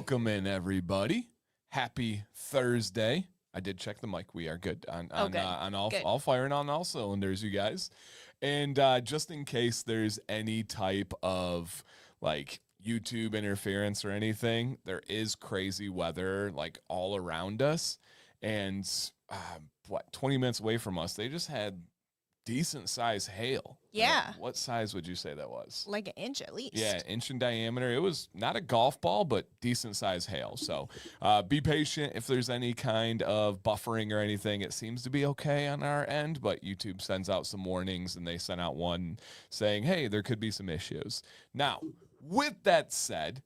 Welcome in, everybody. Happy Thursday. I did check the mic. We are good on all firing on all cylinders, you guys. And just in case there's any type of like YouTube interference or anything, there is crazy weather like all around us. And 20 minutes away from us, they just had decent size hail. Yeah. What size would you say that was? Like an inch at least. Yeah, inch in diameter. It was not a golf ball, but decent size hail. So be patient if there's any kind of buffering or anything. It seems to be okay on our end, but YouTube sends out some warnings, and they sent out one saying, hey, there could be some issues. Now, with that said,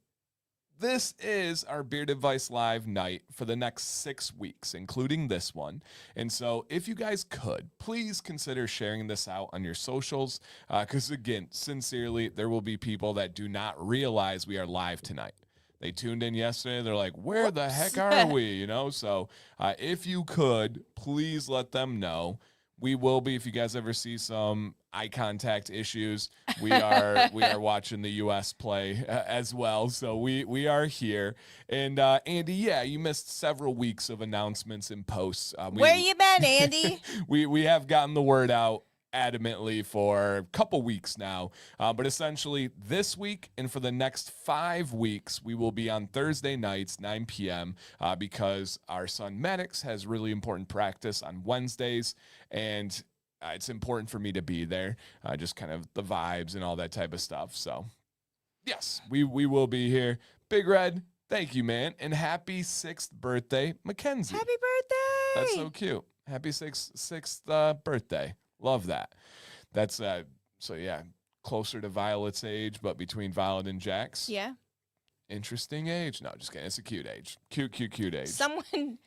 this is our Beard Advice Live night for the next 6 weeks, including this one. And so if you guys could, please consider sharing this out on your socials. Because again, sincerely, there will be people that do not realize we are live tonight. They tuned in yesterday. They're like, where the heck are we? You know, so if you could, please let them know. We will be, if you guys ever see some eye contact issues, we are watching the U.S. play as well. So we are here. And Andy, yeah, you missed several weeks of announcements and posts. Where you been, Andy? we have gotten the word out adamantly for a couple weeks now, but essentially this week and for the next 5 weeks we will be on Thursday nights 9 p.m. Because our son Maddox has really important practice on Wednesdays, and it's important for me to be there, just kind of the vibes and all that type of stuff. So yes, we will be here. Big Red, thank you, man, and happy 6th birthday, Mackenzie. Happy birthday. That's so cute. Happy sixth birthday. Love that. That's so yeah, closer to Violet's age, but between Violet and Jax. Yeah. Interesting age. No, just kidding. It's a cute age. Cute age. Someone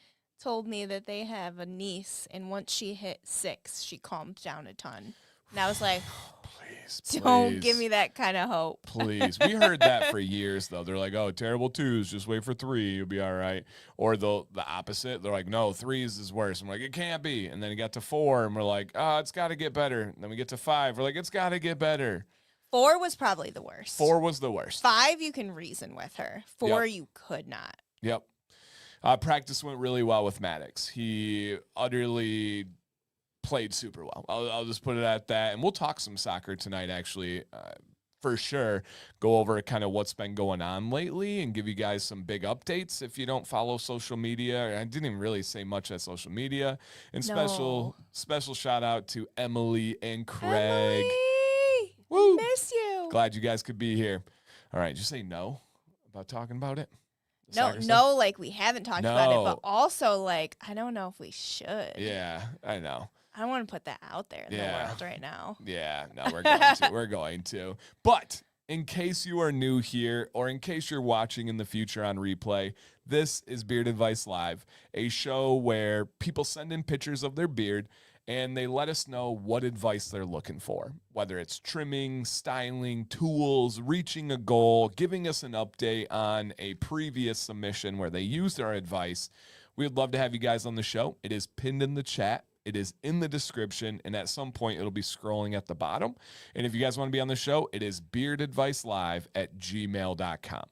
told me that they have a niece, and once she hit 6, she calmed down a ton. And I was like, please. Don't give me that kind of hope. Please. We heard that for years, though. They're like, oh, terrible 2s. Just wait for 3. You'll be all right. Or the opposite. They're like, no, 3s is worse. I'm like, it can't be. And then it got to 4, and we're like, oh, it's got to get better. And then we get to 5. We're like, it's got to get better. 4 was probably the worst. 4 was the worst. 5, you can reason with her. 4, you could not. Yep. Practice went really well with Maddox. He utterly played super well. I'll just put it at that. And we'll talk some soccer tonight, actually, for sure. Go over kind of what's been going on lately and give you guys some big updates if you don't follow social media. I didn't even really say much at social media. And special shout out to Emily and Craig. Emily, woo! Miss you. Glad you guys could be here. All right, just say no about talking about it. No, like we haven't talked about it, but also like I don't know if we should. Yeah, I know. I don't want to put that out there in the world right now. Yeah, no, we're going to. We're going to. But in case you are new here, or in case you're watching in the future on replay, this is Beard Advice Live, a show where people send in pictures of their beard and they let us know what advice they're looking for, whether it's trimming, styling, tools, reaching a goal, giving us an update on a previous submission where they used our advice. We would love to have you guys on the show. It is pinned in the chat. It is in the description, and at some point, it'll be scrolling at the bottom. And if you guys want to be on the show, it is beardadvicelive@gmail.com.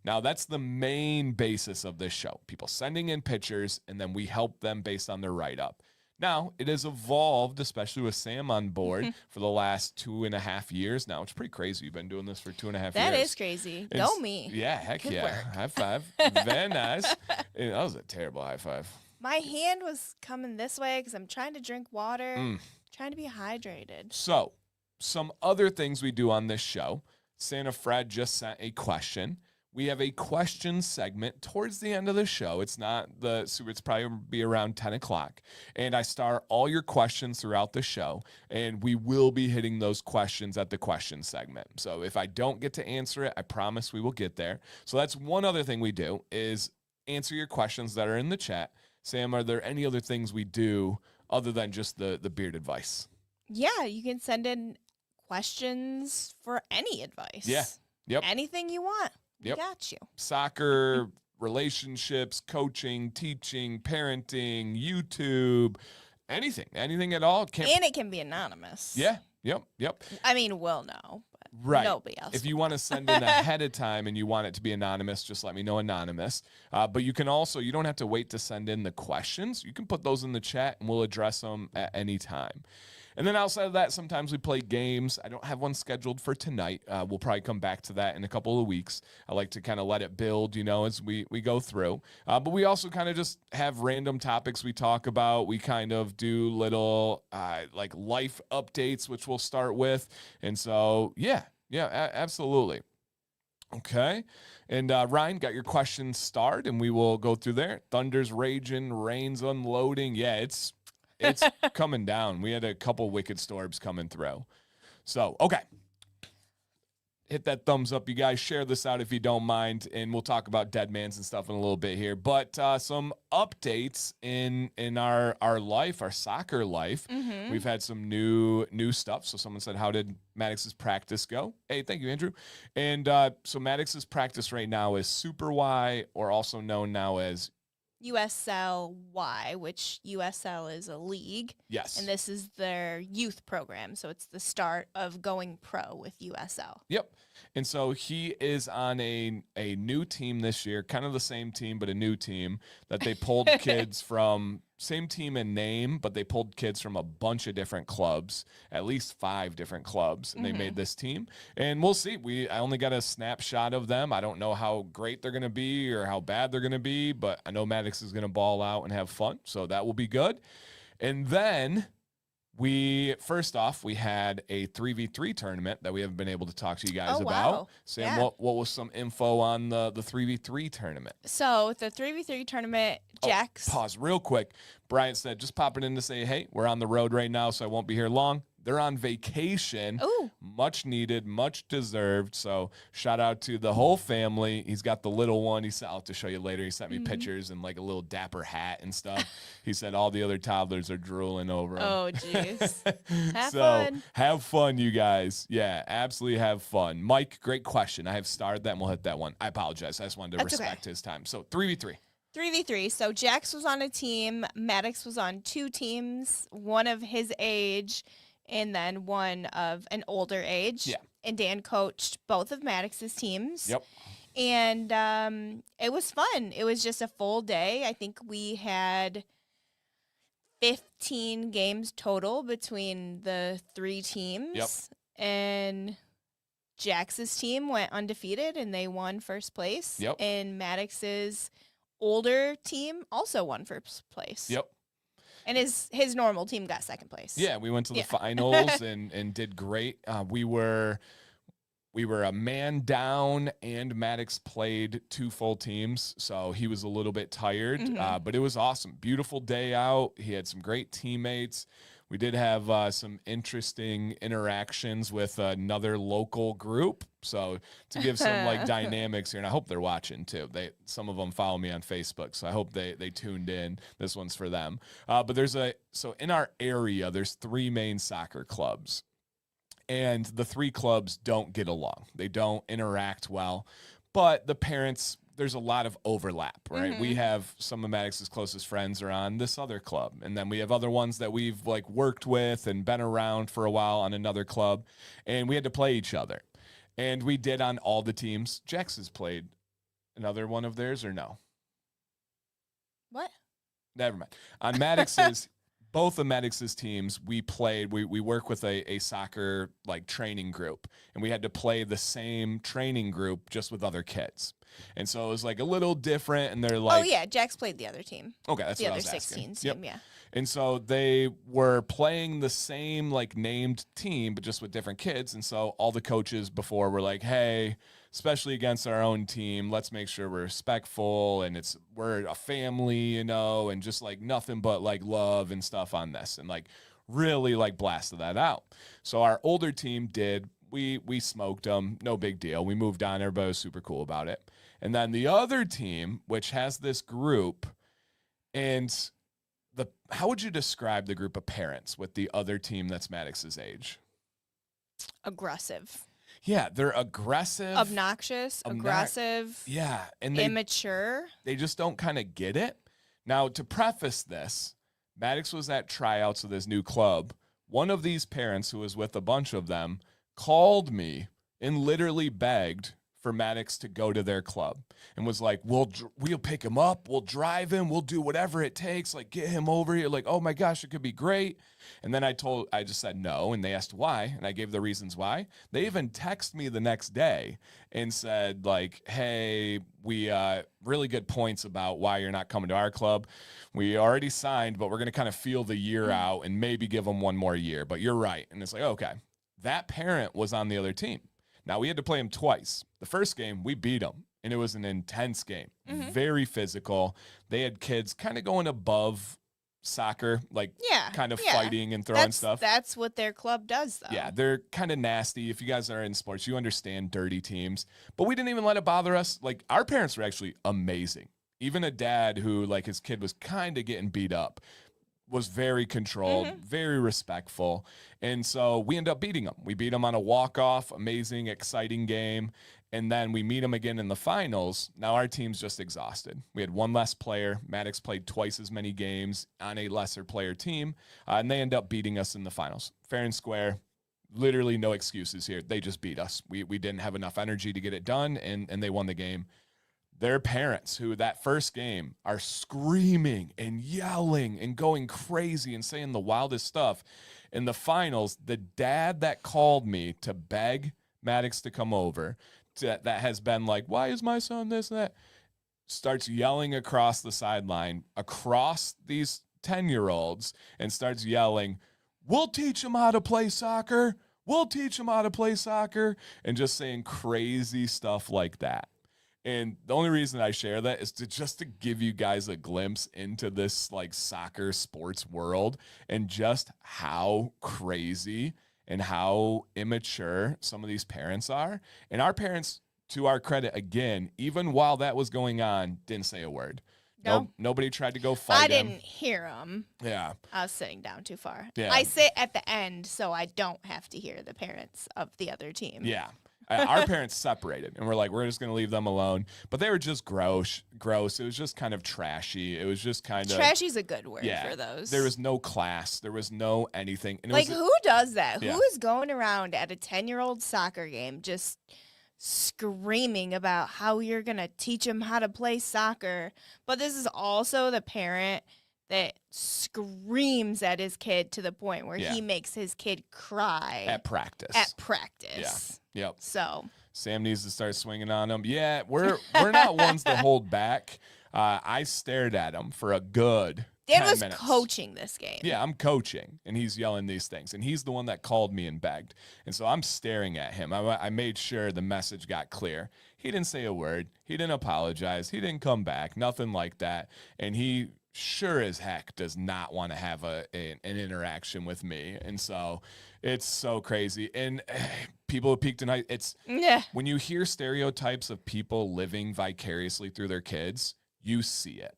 Now, that's the main basis of this show. People sending in pictures, and then we help them based on their write-up. Now, it has evolved, especially with Sam on board, for the last 2.5 years now. It's pretty crazy. You've been doing this for 2.5 years. That is crazy. Go me. Yeah, heck Good yeah. work. High five. Very nice. That was a terrible high five. My hand was coming this way because I'm trying to drink water, trying to be hydrated. So, some other things we do on this show. Santa Fred just sent a question. We have a question segment towards the end of the show. It's probably be around 10 o'clock. And I star all your questions throughout the show. And we will be hitting those questions at the question segment. So if I don't get to answer it, I promise we will get there. So that's one other thing we do is answer your questions that are in the chat. Sam, are there any other things we do other than just the beard advice? Yeah, you can send in questions for any advice. Yeah. Yep. Anything you want. Yep. We got you. Soccer, relationships, coaching, teaching, parenting, YouTube, anything at all. And it can be anonymous. Yeah. Yep. I mean, we'll know. But. Right. Nobody else. If you want to send in ahead of time and you want it to be anonymous, just let me know anonymous. But you can also, you don't have to wait to send in the questions. You can put those in the chat and we'll address them at any time. And then outside of that, sometimes we play games. I don't have one scheduled for tonight. We'll probably come back to that in a couple of weeks. I like to kind of let it build, as we go through. But we also kind of just have random topics we talk about. We kind of do little like life updates, which we'll start with. And so, yeah, absolutely. Okay. And Ryan, got your questions starred, and we will go through there. Thunder's raging, rain's unloading. Yeah, it's coming down. We had a couple wicked storms coming through. So, okay. Hit that thumbs up, you guys. Share this out if you don't mind, and we'll talk about Deadmans and stuff in a little bit here. But some updates in our life, our soccer life. Mm-hmm. We've had some new stuff. So someone said, how did Maddox's practice go? Hey, thank you, Andrew. And so Maddox's practice right now is Super Y, or also known now as USLY, which USL is a league. Yes. And this is their youth program. So it's the start of going pro with USL. Yep. And so he is on a new team this year, kind of the same team, but a new team that they pulled kids from, same team in name, but they pulled kids from a bunch of different clubs, at least 5 different clubs, and they made this team. And we'll see. I only got a snapshot of them. I don't know how great they're going to be or how bad they're going to be, but I know Maddox is going to ball out and have fun, so that will be good. And then first off, we had a 3v3 tournament that we haven't been able to talk to you guys about. Wow. Sam, Yeah. what was some info on the 3v3 tournament? So the 3v3 tournament, Jack's. Pause real quick. Brian said, just popping in to say, hey, we're on the road right now, so I won't be here long. They're on vacation. Ooh. Much needed, much deserved. So shout out to the whole family. He's got the little one. I'll have to show you later. He sent me pictures and like a little dapper hat and stuff. He said all the other toddlers are drooling over him. Oh, jeez. Have So fun. have fun, you guys. Yeah, absolutely have fun. Mike, great question. I have starred that and we'll hit that one. I apologize. I just wanted to That's respect his time. So 3v3. 3v3. So Jax was on a team. Maddox was on 2 teams, one of his age and then one of an older age. Yeah. And Dan coached both of Maddox's teams. Yep. And it was fun. It was just a full day. I think we had 15 games total between the 3 teams. Yep. And Jax's team went undefeated and they won first place. Yep. And Maddox's older team also won first place. Yep. And his normal team got second place. Yeah, we went to the finals and did great. We were a man down, and Maddox played 2 full teams, so he was a little bit tired, but it was awesome. Beautiful day out. He had some great teammates. We did have some interesting interactions with another local group. So to give some like dynamics here, and I hope they're watching too. Some of them follow me on Facebook, so I hope they tuned in. This one's for them. But so in our area, there's 3 main soccer clubs, and the 3 clubs don't get along. They don't interact well, but the parents, there's a lot of overlap, right? We have some of Maddox's closest friends are on this other club. And then we have other ones that we've like worked with and been around for a while on another club. And we had to play each other. And we did on all the teams. Jax has played another one of theirs or no? What? Never mind. On Maddox's, both of Maddox's teams, we work with a soccer like training group. And we had to play the same training group just with other kids. And so it was like a little different, and they're like, oh yeah, Jax played the other team. Okay, that's the what I other was asking. 16 team, yeah. And so they were playing the same like named team, but just with different kids. And so all the coaches before were like, hey, especially against our own team, let's make sure we're respectful and we're a family, and just like nothing but like love and stuff on this, and like really like blasted that out. So our older team we smoked them, no big deal. We moved on. Everybody was super cool about it. And then the other team, which has this group, and how would you describe the group of parents with the other team that's Maddox's age? Aggressive. Yeah, they're aggressive. Obnoxious, aggressive. Yeah, and immature. They just don't kind of get it. Now, to preface this, Maddox was at tryouts of this new club. One of these parents, who was with a bunch of them, called me and literally begged for Maddox to go to their club and was like, we'll pick him up, we'll drive him, we'll do whatever it takes, like get him over here. Like, oh my gosh, it could be great. And then I just said no, and they asked why, and I gave the reasons why. They even texted me the next day and said like, hey, we really good points about why you're not coming to our club. We already signed, but we're going to kind of feel the year out and maybe give him one more year, but you're right. And it's like, okay, that parent was on the other team. Now, we had to play him twice. The first game, we beat him, and it was an intense game, very physical. They had kids kind of going above soccer, like kind of fighting and throwing stuff. That's what their club does, though. Yeah, they're kind of nasty. If you guys are in sports, you understand dirty teams. But we didn't even let it bother us. Like, our parents were actually amazing. Even a dad who, like, his kid was kind of getting beat up was very controlled, very respectful. And so we end up beating them. We beat them on a walk-off, amazing, exciting game. And then we meet them again in the finals. Now our team's just exhausted. We had one less player. Maddox played twice as many games on a lesser player team. And they end up beating us in the finals. Fair and square. Literally no excuses here. They just beat us. We didn't have enough energy to get it done, and they won the game. Their parents, who that first game are screaming and yelling and going crazy and saying the wildest stuff. In the finals, the dad that called me to beg Maddox to come over, that has been like, why is my son this and that, starts yelling across the sideline, across these 10-year-olds, and starts yelling, we'll teach him how to play soccer. We'll teach him how to play soccer. And just saying crazy stuff like that. And the only reason I share that is to give you guys a glimpse into this like soccer sports world and just how crazy and how immature some of these parents are. And our parents, to our credit, again, even while that was going on, didn't say a word. No. Nobody tried to go fight him. I didn't hear him. Yeah. I was sitting down too far. Yeah. I sit at the end so I don't have to hear the parents of the other team. Yeah. Our parents separated, and we're like, we're just going to leave them alone. But they were just gross. It was just kind of trashy. It was just kind of... Trashy's a good word for those. There was no class. There was no anything. And like, who does that? Yeah. Who is going around at a 10-year-old soccer game just screaming about how you're going to teach them how to play soccer? But this is also the parent that screams at his kid to the point where he makes his kid cry. At practice. Yeah. Yep. So Sam needs to start swinging on him. Yeah, we're not ones to hold back. I stared at him for a good 10 was minutes. coaching this game. Yeah, I'm coaching, and he's yelling these things, and he's the one that called me and begged. And so I'm staring at him. I made sure the message got clear. He didn't say a word. He didn't apologize. He didn't come back. Nothing like that. And he sure as heck does not want to have an interaction with me. And so it's so crazy. And people have peaked tonight. It's when you hear stereotypes of people living vicariously through their kids, you see it.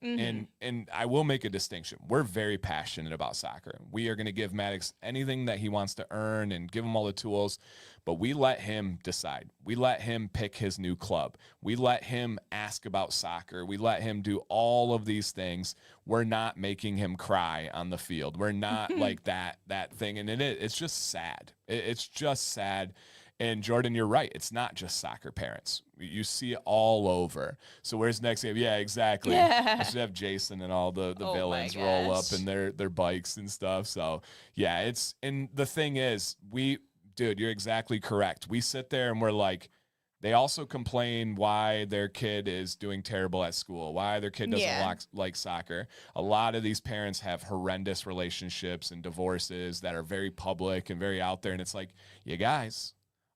And I will make a distinction. We're very passionate about soccer. We are going to give Maddox anything that he wants to earn and give him all the tools, but we let him decide. We let him pick his new club. We let him ask about soccer. We let him do all of these things. We're not making him cry on the field. We're not like that thing. And it's just sad. It's just sad. And Jordan, you're right. It's not just soccer parents. You see it all over. So where's next game? Yeah, exactly. I should have Jason and all the villains roll up in their bikes and stuff. So yeah, and the thing is, dude, you're exactly correct. We sit there and we're like, they also complain why their kid is doing terrible at school, why their kid doesn't like soccer. A lot of these parents have horrendous relationships and divorces that are very public and very out there. And it's like, you guys,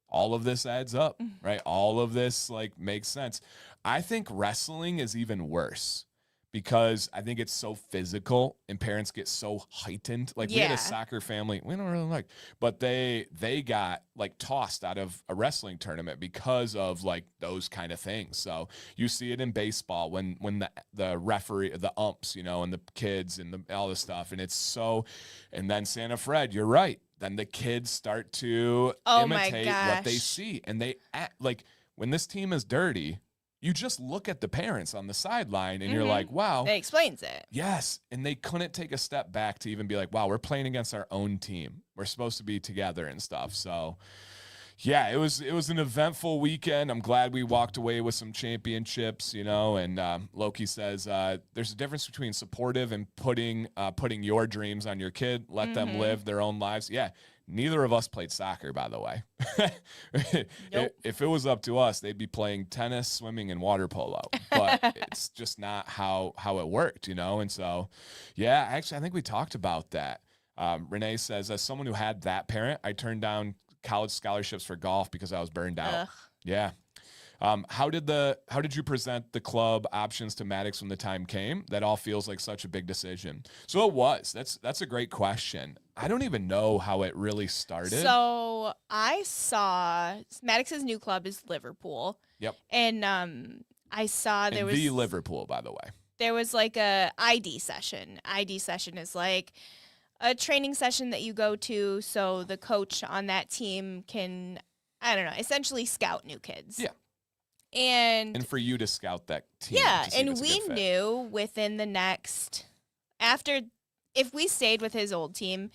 all of this adds up, right? All of this like makes sense. I think wrestling is even worse because I think it's so physical and parents get so heightened. Like we had a soccer family, we don't really like, but they got like tossed out of a wrestling tournament because of like those kind of things. So you see it in baseball when the referee, the umps, and the kids and all this stuff. And it's so, and then Santa Fred, you're right. Then the kids start to imitate what they see. And they act like when this team is dirty, you just look at the parents on the sideline and you're like, wow. It explains it. Yes. And they couldn't take a step back to even be like, wow, we're playing against our own team. We're supposed to be together and stuff. So Yeah, it was an eventful weekend. I'm glad we walked away with some championships, you know. And Loki says there's a difference between supportive and putting your dreams on your kid. Let them live their own lives. Yeah, neither of us played soccer, by the way. Nope. If it was up to us, they'd be playing tennis, swimming, and water polo. But it's just not how it worked, you know. And so, yeah, actually, I think we talked about that. Renee says, as someone who had that parent, I turned down college scholarships for golf because I was burned out. Ugh. Yeah. How did you present the club options to Maddox when the time came? That all feels like such a big decision. So it was. That's a great question. I don't even know how it really started. So I saw Maddox's new club is Liverpool. Yep. And I saw there and was the Liverpool, by the way. There was like a ID session. ID session is like a training session that you go to so the coach on that team can, I don't know, essentially scout new kids. Yeah. And for you to scout that team. yeah, to see if and it's a we good fit. knew within the next, if we stayed with his old team,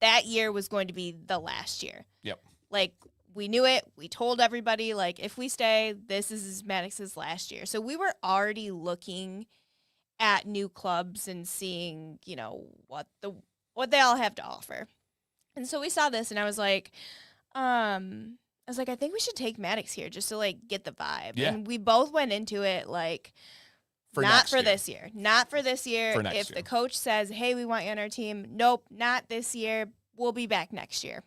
that year was going to be the last year. Yep. Like, we knew it. We told everybody, like, if we stay, this is Maddox's last year. So we were already looking at new clubs and seeing, you know, what they all have to offer. And so we saw this, and I was like, I think we should take Maddox here just to, like, get the vibe. Yeah. And we both went into it, like, Not this year. Not for this year. For next If year. the coach says, hey, we want you on our team, nope, not this year. We'll be back next year.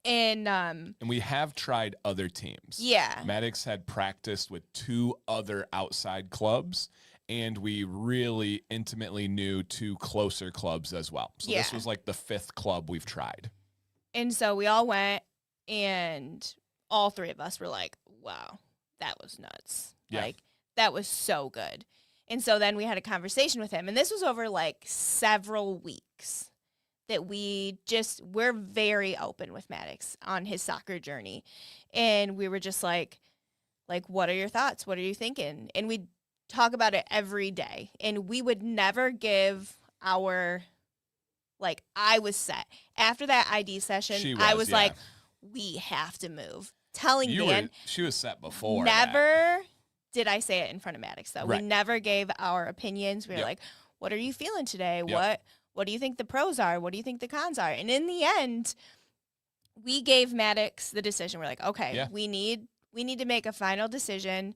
And we have tried other teams. yeah. Maddox had practiced with 2 other outside clubs, and we really intimately knew 2 closer clubs as well. So this Yeah. was like the 5th club we've tried. And so we all went, and all 3 of us were like, wow, that was nuts. Yeah. Like, that was so good. And so then we had a conversation with him, and this was over like several weeks that we're very open with Maddox on his soccer journey. And we were just like, what are your thoughts? What are you thinking? And we'd talk about it every day. And we would never give our, like, I was set. After that ID session, I was yeah. like, we have to move. Telling Dan, She was set before. never did I say it in front of Maddox, though. Right. We never gave our opinions. We were Yep. like, what are you feeling today? Yep. What do you think the pros are? What do you think the cons are? And in the end, we gave Maddox the decision. We're like, okay, Yeah. we need to make a final decision.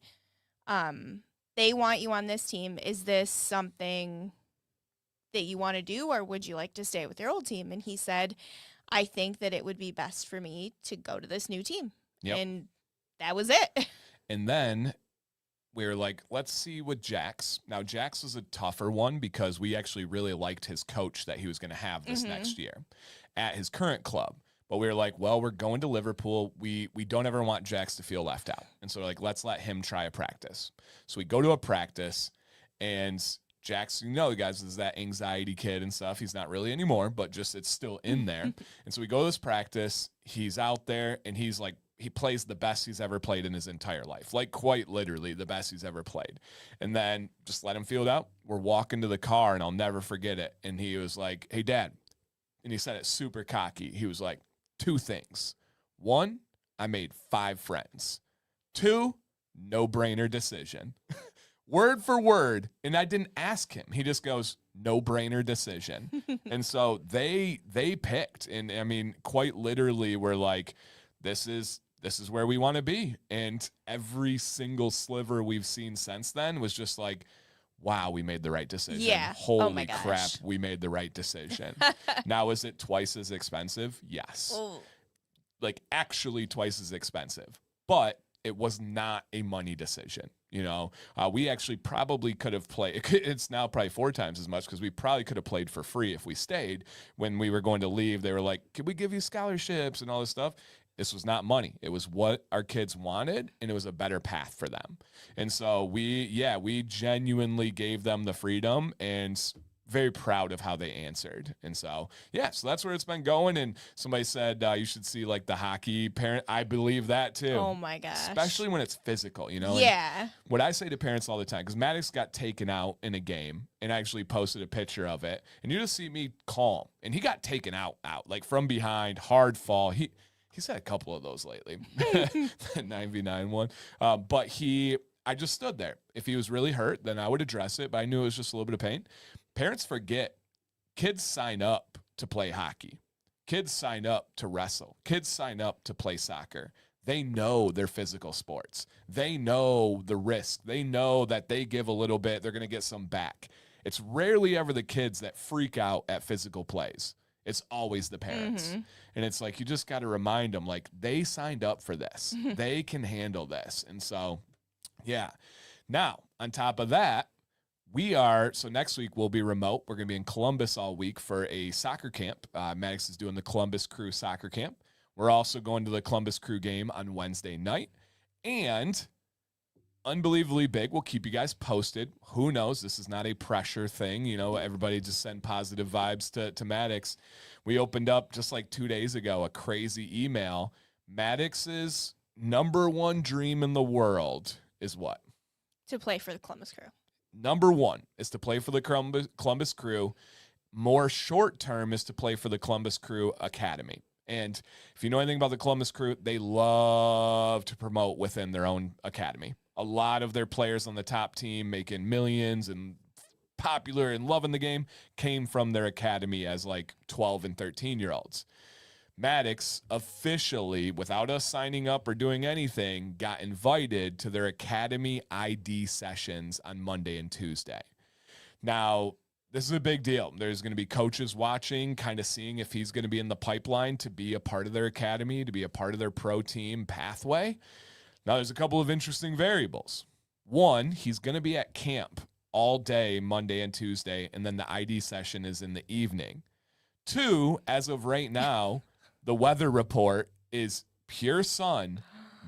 They want you on this team. Is this something that you want to do, or would you like to stay with your old team? And he said, I think that it would be best for me to go to this new team. Yep. And that was it. And then we were like, let's see with Jax. Now, Jax was a tougher one because we actually really liked his coach that he was going to have this next year at his current club. But we were like, well, we're going to Liverpool. We don't ever want Jax to feel left out. And so we're like, let's let him try a practice. So we go to a practice, and Jax, you know, guys, is that anxiety kid and stuff. He's not really anymore, but just it's still in there. And so we go to this practice. He's out there, and he's like, he plays the best he's ever played in his entire life, like quite literally the best he's ever played. And then just let him feel it out. We're walking to the car, and I'll never forget it. And he was like, hey, Dad. And he said it super cocky. He was like, 2 things. 1, I made 5 friends. 2, no-brainer decision. Word for word. And I didn't ask him. He just goes, no-brainer decision. And so they picked. And I mean, quite literally, we're like, this is where we want to be. And every single sliver we've seen since then was just like, wow, we made the right decision. Yeah. Holy Oh my crap, gosh. we made the right decision. Now, is it twice as expensive? Yes. Oh. Like actually twice as expensive. But it was not a money decision. You know, we actually probably could have played. It's now probably 4 times as much because we probably could have played for free if we stayed. When we were going to leave, they were like, can we give you scholarships and all this stuff? This was not money. It was what our kids wanted, and it was a better path for them. And so we genuinely gave them the freedom, and very proud of how they answered. And so, yeah, so that's where it's been going. And somebody said you should see like the hockey parent. I believe that too. Oh my gosh. Especially when it's physical, you know? Yeah. And what I say to parents all the time, because Maddox got taken out in a game, and I actually posted a picture of it, and you just see me calm. And he got taken out, like from behind, hard fall. He's had a couple of those lately, 9v9 one. But I just stood there. If he was really hurt, then I would address it, but I knew it was just a little bit of pain. Parents forget, kids sign up to play hockey. Kids sign up to wrestle. Kids sign up to play soccer. They know their physical sports. They know the risk. They know that they give a little bit, they're going to get some back. It's rarely ever the kids that freak out at physical plays. It's always the parents. Mm-hmm. And it's like, you just got to remind them, like, they signed up for this. They can handle this. And so, yeah. Now, on top of that, so next week we'll be remote. We're going to be in Columbus all week for a soccer camp. Maddox is doing the Columbus Crew soccer camp. We're also going to the Columbus Crew game on Wednesday night. And unbelievably big, we'll keep you guys posted. Who knows? This is not a pressure thing. You know, everybody just send positive vibes to Maddox. We opened up just like 2 days ago a crazy email. Maddox's number one dream in the world is what? To play for the Columbus Crew. Number one is to play for the Columbus Crew. More short term is to play for the Columbus Crew Academy. And if you know anything about the Columbus Crew, they love to promote within their own academy. A lot of their players on the top team making millions and popular and loving the game came from their academy as like 12 and 13-year-olds. Maddox officially, without us signing up or doing anything, got invited to their academy ID sessions on Monday and Tuesday. Now, this is a big deal. There's going to be coaches watching, kind of seeing if he's going to be in the pipeline to be a part of their academy, to be a part of their pro team pathway. Now, there's a couple of interesting variables. One, he's going to be at camp all day, Monday and Tuesday, and then the ID session is in the evening. Two, as of right now, the weather report is pure sun,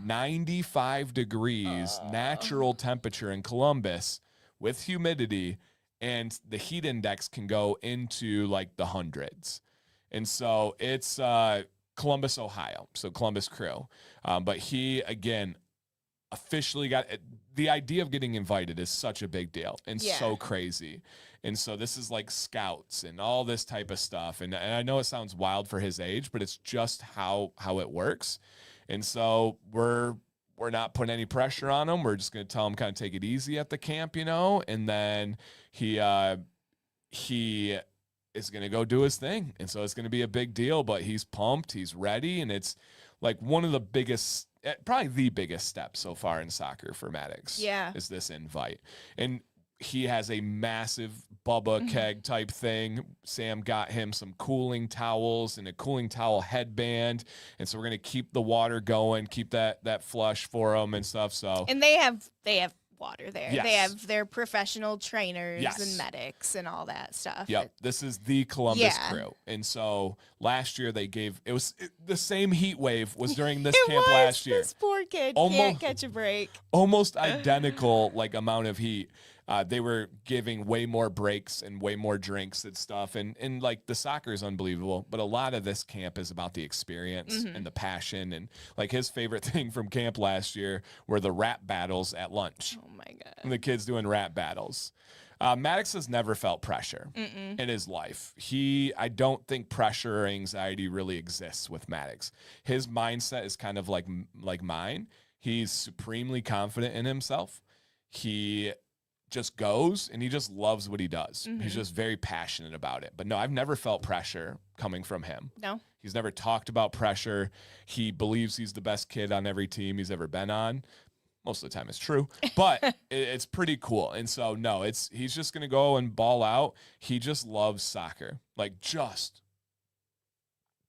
95 degrees, natural temperature in Columbus with humidity, and the heat index can go into like the hundreds. And so it's Columbus, Ohio, so Columbus Crew. But he, again, officially got the idea of getting invited is such a big deal and so crazy. And so this is like scouts and all this type of stuff. And I know it sounds wild for his age, but it's just how it works. And so we're not putting any pressure on him. We're just going to tell him kind of take it easy at the camp, you know, and then he is going to go do his thing. And so it's going to be a big deal, but he's pumped, he's ready. And it's like one of the biggest, probably the biggest step so far in soccer for Maddox is this invite. And he has a massive Bubba keg type thing. Sam got him some cooling towels and a cooling towel headband. And so we're going to keep the water going, keep that flush for him and stuff. So, and they have water there. Yes. They have their professional trainers Yes. and medics and all that stuff. Yep. This is the Columbus Crew. And so last year the same heat wave was during this camp last year. This poor kid can't catch a break. Almost identical like amount of heat. They were giving way more breaks and way more drinks and stuff. And like the soccer is unbelievable, but a lot of this camp is about the experience and the passion. And like his favorite thing from camp last year were the rap battles at lunch. Oh my God. And the kids doing rap battles. Maddox has never felt pressure in his life. I don't think pressure or anxiety really exists with Maddox. His mindset is kind of like mine. He's supremely confident in himself. He just goes and he just loves what he does. He's just very passionate about it. But no, I've never felt pressure coming from him. No. He's never talked about pressure. He believes he's the best kid on every team he's ever been on. Most of the time it's true, but it's pretty cool. And so no, he's just going to go and ball out. He just loves soccer. Like just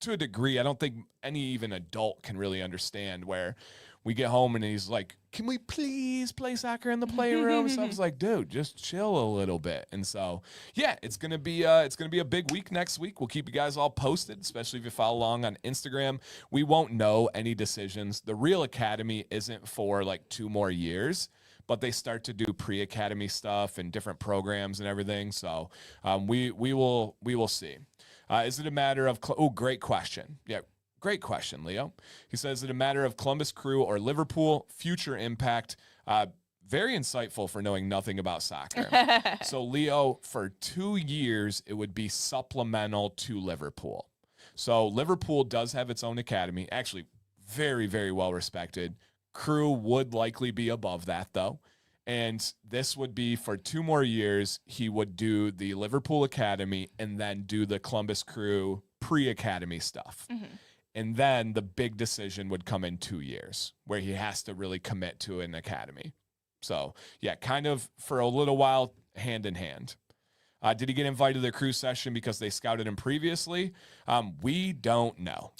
to a degree, I don't think any even adult can really understand where we get home and he's like, can we please play soccer in the playroom? So I was like, dude, just chill a little bit. And so, yeah, it's going to be a big week next week. We'll keep you guys all posted, especially if you follow along on Instagram. We won't know any decisions. The real academy isn't for like 2 more years, but they start to do pre-academy stuff and different programs and everything. So we will see. Is it a matter of, great question. Yeah. Great question, Leo. He says, is it a matter of Columbus Crew or Liverpool? Future impact. Very insightful for knowing nothing about soccer. So, Leo, for 2 years, it would be supplemental to Liverpool. So Liverpool does have its own academy, actually very, very well respected. Crew would likely be above that though. And this would be for 2 more years. He would do the Liverpool Academy and then do the Columbus Crew pre-academy stuff. And then the big decision would come in 2 years where he has to really commit to an academy. So, yeah, kind of for a little while, hand in hand. Did he get invited to the crew session because they scouted him previously? We don't know.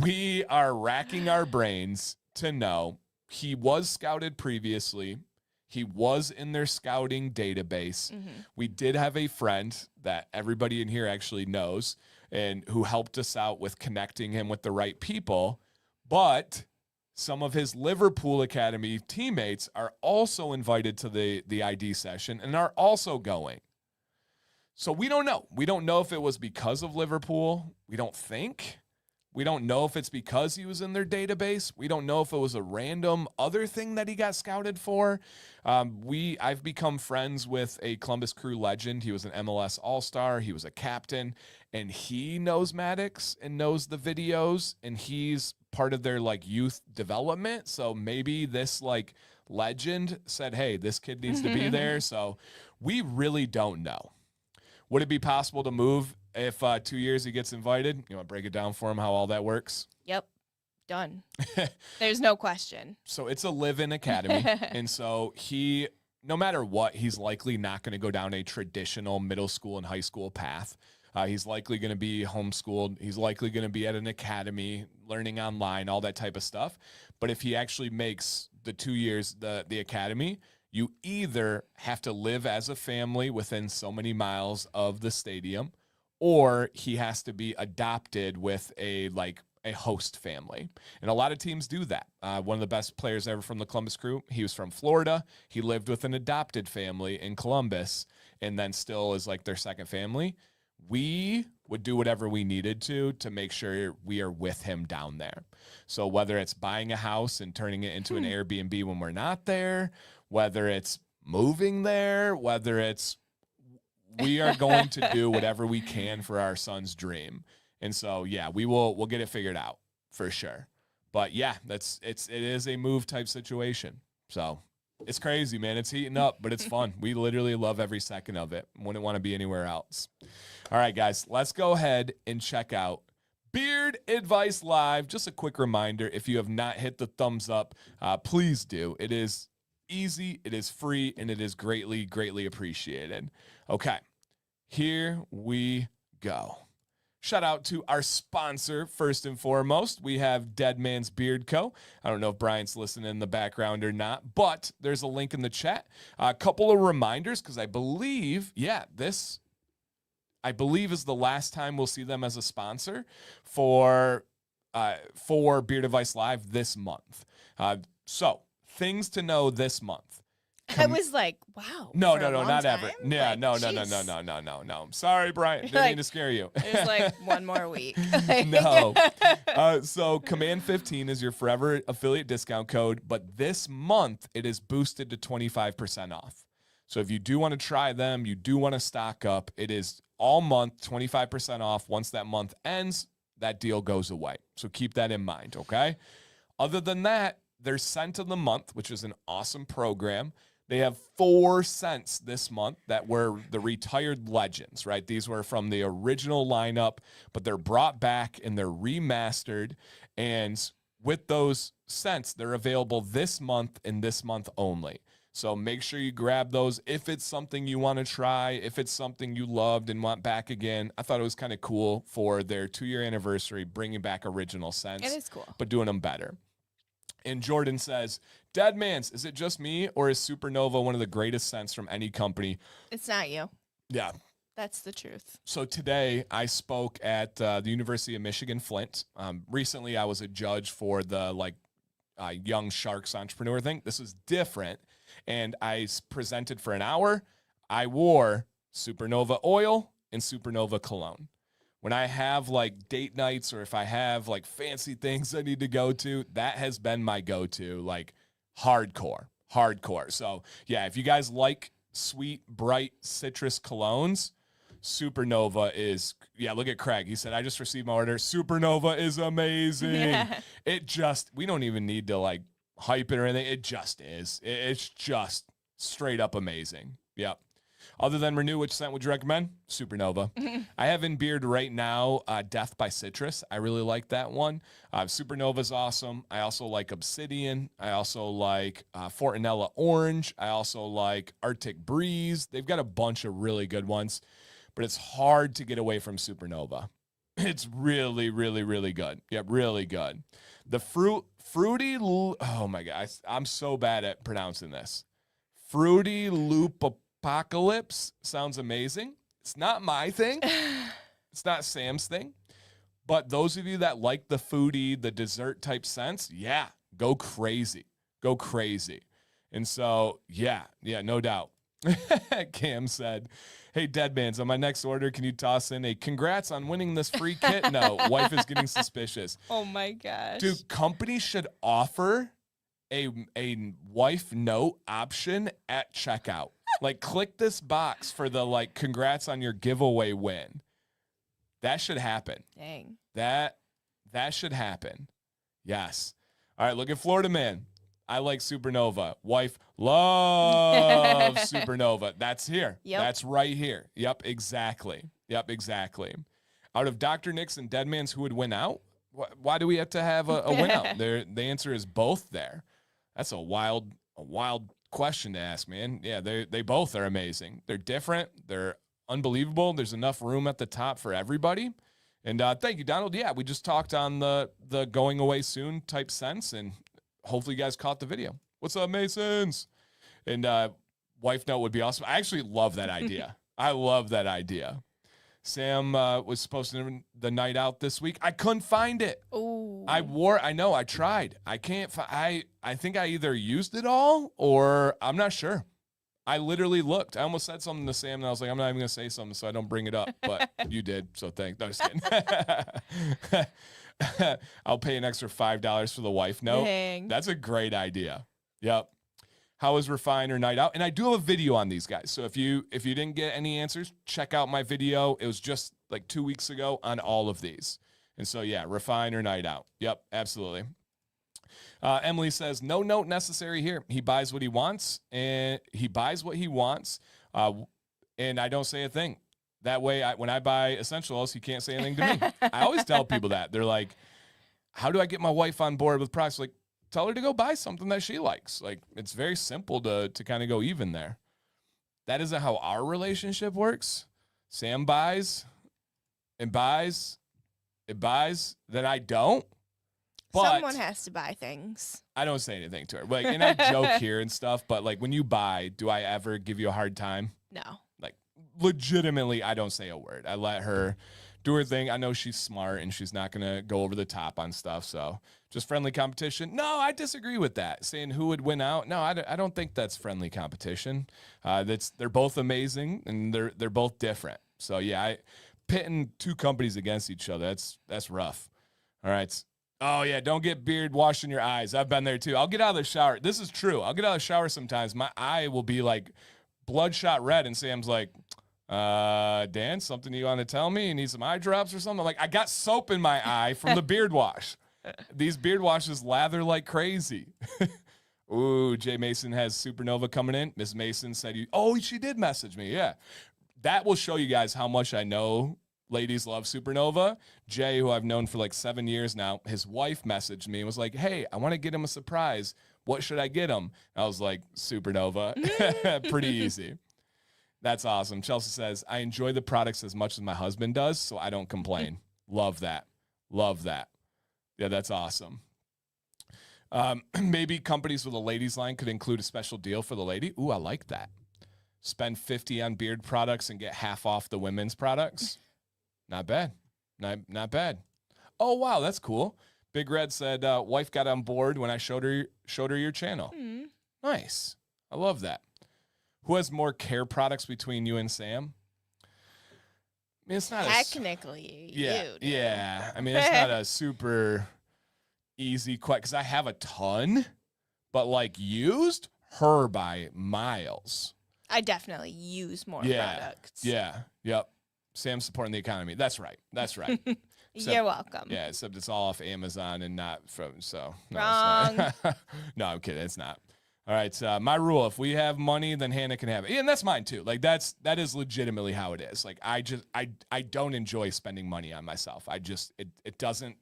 We are racking our brains to know. He was scouted previously. He was in their scouting database. We did have a friend that everybody in here actually knows and who helped us out with connecting him with the right people. But some of his Liverpool Academy teammates are also invited to the ID session and are also going. So we don't know. We don't know if it was because of Liverpool. We don't think. We don't know if it's because he was in their database. We don't know if it was a random other thing that he got scouted for. I've become friends with a Columbus Crew legend. He was an MLS All-Star. He was a captain, and he knows Maddox and knows the videos, and he's part of their like youth development. So maybe this like legend said, hey, this kid needs to be there. So we really don't know. Would it be possible to move if 2 years he gets invited? You want to break it down for him how all that works? Yep. Done. There's no question. So it's a live-in academy. And so he, no matter what, he's likely not going to go down a traditional middle school and high school path. He's likely going to be homeschooled. He's likely going to be at an academy, learning online, all that type of stuff. But if he actually makes the 2 years, the academy, you either have to live as a family within so many miles of the stadium, or he has to be adopted with a host family. And a lot of teams do that. One of the best players ever from the Columbus Crew, he was from Florida. He lived with an adopted family in Columbus and then still is like their second family. We would do whatever we needed to make sure we are with him down there. So whether it's buying a house and turning it into an Airbnb when we're not there, whether it's moving there, whether it's we are going to do whatever we can for our son's dream. And so, yeah, we'll get it figured out for sure. But yeah, it is a move type situation. So it's crazy, man. It's heating up, but it's fun. We literally love every second of it. Wouldn't want to be anywhere else. All right, guys, let's go ahead and check out Beard Advice Live. Just a quick reminder, if you have not hit the thumbs up, please do. It is easy, it is free, and it is greatly, greatly appreciated. Okay, here we go. Shout out to our sponsor, first and foremost. We have Deadman's Beard Co. I don't know if Brian's listening in the background or not, but there's a link in the chat. A couple of reminders, because I believe is the last time we'll see them as a sponsor for Beard Advice Live this month. So things to know this month. I was like, wow. No, for a long not time? ever. Yeah, Like, no. jeez. Sorry, Brian. Didn't mean to scare you. There's like one more week. No. So Command 15 is your forever affiliate discount code, but this month it is boosted to 25% off. So if you do want to try them, you do want to stock up, it is all month, 25% off. Once that month ends, that deal goes away. So keep that in mind, okay? Other than that, there's Scent of the Month, which is an awesome program. They have 4 scents this month that were the retired legends, right? These were from the original lineup, but they're brought back and they're remastered. And with those scents, they're available this month and this month only. So make sure you grab those if it's something you want to try, if it's something you loved and want back again. I thought it was kind of cool for their 2-year anniversary, bringing back original scents. It is cool. But doing them better. And Jordan says, Deadman's, is it just me or is Supernova one of the greatest scents from any company? It's not you. Yeah. That's the truth. So today I spoke at the University of Michigan Flint. Recently I was a judge for the Young Sharks entrepreneur thing. This is different. And I presented for an hour. I wore Supernova oil and Supernova cologne. When I have like date nights or if I have like fancy things I need to go to, that has been my go-to, like hardcore. So yeah, if you guys like sweet, bright citrus colognes, Supernova is, yeah, look at Craig. He said, I just received my order. Supernova is amazing. Yeah. We don't even need to like hype it or anything. It just is. It's just straight up amazing. Yep. Other than Renew, which scent would you recommend? Supernova. I have in beard right now Death by Citrus. I really like that one. Supernova's awesome. I also like Obsidian. I also like Fortinella Orange. I also like Arctic Breeze. They've got a bunch of really good ones, but it's hard to get away from Supernova. It's really, really, really good. Yep, really good. The oh my God, I'm so bad at pronouncing this. Fruity Loop Apocalypse sounds amazing. It's not my thing. It's not Sam's thing. But those of you that like the foodie, the dessert type scents, yeah, go crazy. Go crazy. And so, yeah, no doubt. Cam said, hey, Deadmans, on my next order, can you toss in a congrats on winning this free kit? No, wife is getting suspicious. Oh my gosh. Dude, companies should offer a wife note option at checkout. Like, click this box for the, like, congrats on your giveaway win. That should happen. Dang. That should happen. Yes. All right, look at Florida Man. I like Supernova. Wife loves Supernova. That's here. Yep. That's right here. Yep, exactly. Out of Dr. Nick's and Deadman's, who would win out? Why do we have to have a win out? The answer is both there. That's a wild question to ask, man. Yeah, they both are amazing. They're different. They're unbelievable. There's enough room at the top for everybody. And thank you, Donald. Yeah, we just talked on the going away soon type sense, and hopefully you guys caught the video. What's up, Masons? And wife note would be awesome. I actually love that idea. I love that idea. Sam was supposed to do the night out this week. I couldn't find it. Oh. I know. I tried. I can't. I think I either used it all or I'm not sure. I literally looked. I almost said something to Sam, and I was like, I'm not even going to say something so I don't bring it up. But you did, so thanks. No, just kidding. I'll pay an extra $5 for the wife note. Dang. That's a great idea. Yep. How was Refine or Night Out? And I do have a video on these guys. So if you didn't get any answers, check out my video. It was just like 2 weeks ago on all of these. And so, yeah, Refine or Night Out. Yep, absolutely. Emily says, no note necessary here. He buys what he wants, and he buys what he wants, and I don't say a thing. That way, when I buy essential oils, he can't say anything to me. I always tell people that. They're like, how do I get my wife on board with products? Like, tell her to go buy something that she likes. Like, it's very simple to kind of go even there. That isn't how our relationship works. Sam buys and buys and buys, then I don't. But someone has to buy things. I don't say anything to her. Like, and I joke here and stuff, but like when you buy, do I ever give you a hard time? No. Like, legitimately, I don't say a word. I let her do her thing. I know she's smart and she's not going to go over the top on stuff. So just friendly competition. No, I disagree with that. Saying who would win out. No, I don't think that's friendly competition. They're both amazing and they're both different. So yeah, pitting two companies against each other, that's rough. All right. Oh yeah, don't get beard washed in your eyes. I've been there too. I'll get out of the shower. This is true. I'll get out of the shower sometimes. My eye will be like bloodshot red, and Sam's like, Dan, something you want to tell me? You need some eye drops or something? I'm like, I got soap in my eye from the beard wash. These beard washes lather like crazy. Ooh, Jay Mason has Supernova coming in. Miss Mason said, she did message me. Yeah. That will show you guys how much I know ladies love Supernova. Jay, who I've known for like 7 years now, his wife messaged me and was like, hey, I want to get him a surprise. What should I get him? I was like, Supernova. Pretty easy. That's awesome. Chelsea says, I enjoy the products as much as my husband does, so I don't complain. Love that. Love that. Yeah, that's awesome. Maybe companies with a ladies line could include a special deal for the lady. Ooh, I like that. Spend $50 on beard products and get half off the women's products. Not bad. Not bad. Oh, wow, that's cool. Big Red said, wife got on board when I showed her your channel. Mm. Nice. I love that. Who has more care products between you and Sam? I mean, it's not technically you do. Yeah. I mean, it's not a super easy question because I have a ton, but like used her by miles. I definitely use more products. Yeah. Yep. Sam's supporting the economy. That's right. That's right. You're welcome. Yeah, except it's all off Amazon and not from, so. No, Wrong. It's not. No, I'm kidding. It's not. All right, my rule, if we have money, then Hannah can have it. And that's mine too. Like that is legitimately how it is. Like I don't enjoy spending money on myself. It doesn't,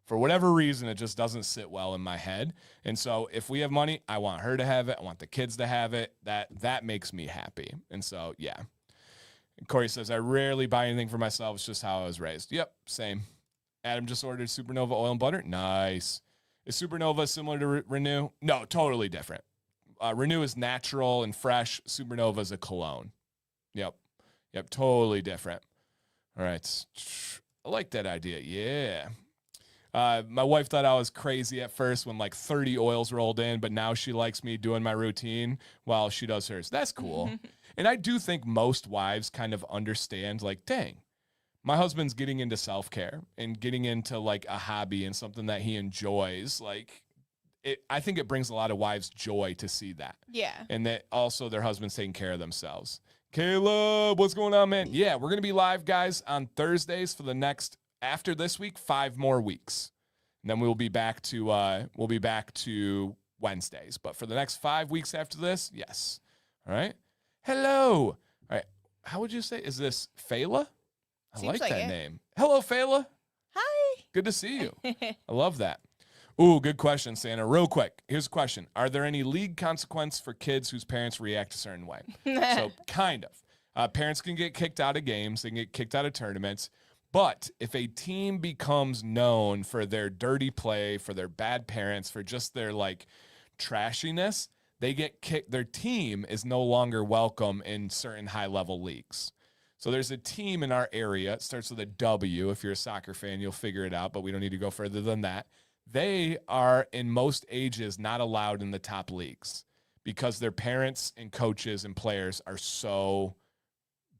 for whatever reason, it just doesn't sit well in my head. And so if we have money, I want her to have it. I want the kids to have it. That makes me happy. And so, yeah. And Corey says, I rarely buy anything for myself. It's just how I was raised. Yep, same. Adam just ordered Supernova oil and butter. Nice. Is Supernova similar to Renew? No, totally different. Renew is natural and fresh. Supernova is a cologne. Yep, totally different. All right. I like that idea. Yeah. My wife thought I was crazy at first when like 30 oils rolled in, but now she likes me doing my routine while she does hers. That's cool. And I do think most wives kind of understand, like, dang, my husband's getting into self-care and getting into like a hobby and something that he enjoys. Like, I think it brings a lot of wives joy to see that. Yeah. And that also their husband's taking care of themselves. Caleb, what's going on, man? Yeah, we're going to be live, guys, on Thursdays for the next, after this week, 5 more weeks. And then we'll be back to Wednesdays. But for the next 5 weeks after this, yes. All right. Hello. All right. How would you say? Is this Fela? I Seems like that it. name. Hello, Fela. Hi. Good to see you. I love that. Ooh, good question, Santa. Real quick, here's a question. Are there any league consequence for kids whose parents react a certain way? So, kind of. Parents can get kicked out of games. They can get kicked out of tournaments. But if a team becomes known for their dirty play, for their bad parents, for just their, like, trashiness, they get kicked. Their team is no longer welcome in certain high-level leagues. So there's a team in our area. It starts with a W. If you're a soccer fan, you'll figure it out, but we don't need to go further than that. They are, in most ages, not allowed in the top leagues because their parents and coaches and players are so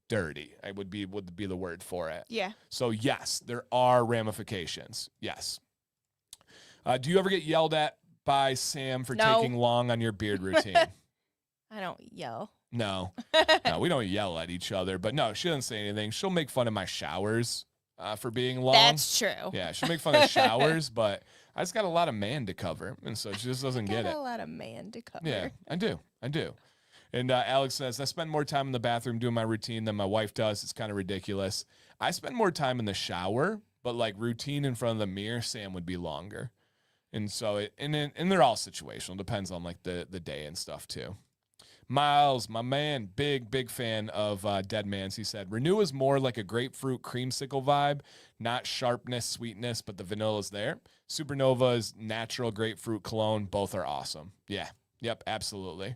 dirty. Would be the word for it. Yeah. So, yes, there are ramifications. Yes. Do you ever get yelled at by Sam for No. taking long on your beard routine? I don't yell. No, we don't yell at each other. But no, she doesn't say anything. She'll make fun of my showers for being long. That's true. Yeah, she'll make fun of showers, but I just got a lot of man to cover, and so she just doesn't get it. A lot of man to cover. Yeah, I do. And Alex says, I spend more time in the bathroom doing my routine than my wife does. It's kind of ridiculous. I spend more time in the shower, but like routine in front of the mirror, Sam would be longer. And so, and they're all situational. Depends on like the day and stuff too. Miles, my man, big fan of Deadman's. He said, Renew is more like a grapefruit creamsicle vibe, not sharpness, sweetness, but the vanilla is there. Supernova is natural grapefruit cologne. Both are awesome. Yeah. Yep, absolutely.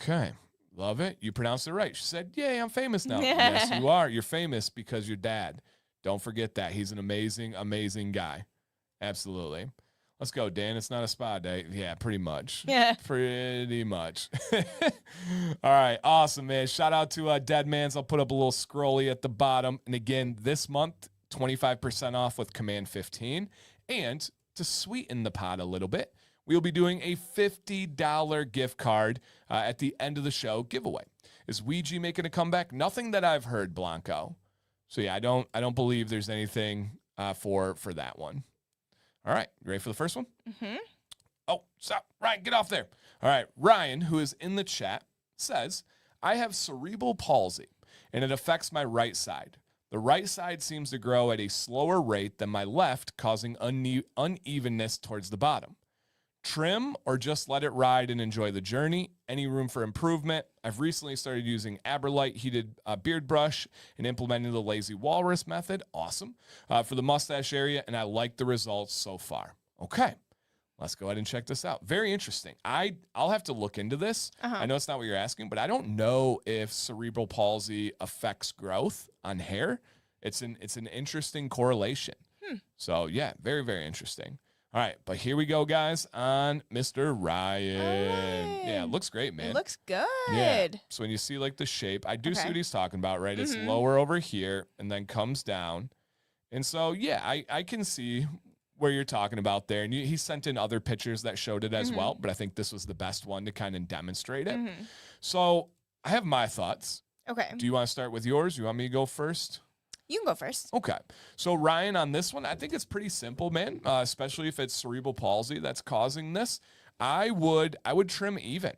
Okay. Love it. You pronounced it right. She said, yay, I'm famous now. Yes, you are. You're famous because your dad. Don't forget that. He's an amazing, amazing guy. Absolutely. Let's go, Dan. It's not a spa day. Yeah, pretty much. Yeah. Pretty much. All right. Awesome, man. Shout out to Deadman's. I'll put up a little scrolly at the bottom. And again, this month, 25% off with Command 15. And to sweeten the pot a little bit, we'll be doing a $50 gift card at the end of the show giveaway. Is Ouija making a comeback? Nothing that I've heard, Blanco. So yeah, I don't believe there's anything for that one. All right, you ready for the first one? Mm-hmm. Oh, stop. Ryan, get off there. All right, Ryan, who is in the chat, says, I have cerebral palsy, and it affects my right side. The right side seems to grow at a slower rate than my left, causing unevenness towards the bottom. Trim or just let it ride and enjoy the journey? Any room for improvement? I've recently started using Aberlite heated beard brush and implementing the lazy walrus method. Awesome. For the mustache area, and I like the results so far. Okay, let's go ahead and check this out. Very interesting. I'll have to look into this. I know it's not what you're asking, but I don't know if cerebral palsy affects growth on hair. It's an interesting correlation. So yeah, very, very interesting. All right, but here we go, guys, on Mr. Ryan. Yeah, it looks great, man. It looks good. Yeah. So when you see, like, the shape, I do see what he's talking about, right? It's lower over here and then comes down. And so, yeah, I can see where you're talking about there. And he sent in other pictures that showed it as well, but I think this was the best one to kind of demonstrate it. So I have my thoughts. Okay. Do you want to start with yours? You want me to go first? You can go first. Okay. So Ryan, on this one, I think it's pretty simple, man. Especially if it's cerebral palsy that's causing this. I would trim even.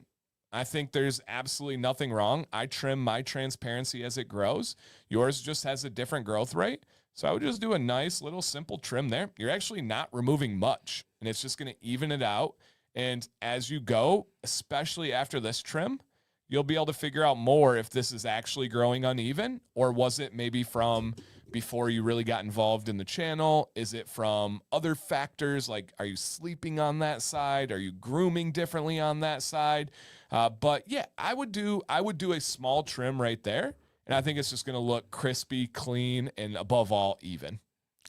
I think there's absolutely nothing wrong. I trim my transparency as it grows. Yours just has a different growth rate. So I would just do a nice little simple trim there. You're actually not removing much, and it's just going to even it out. And as you go, especially after this trim, you'll be able to figure out more if this is actually growing uneven, or was it maybe from before you really got involved in the channel? Is it from other factors? Like, are you sleeping on that side? Are you grooming differently on that side? But yeah, I would do a small trim right there. And I think it's just going to look crispy, clean, and above all, even.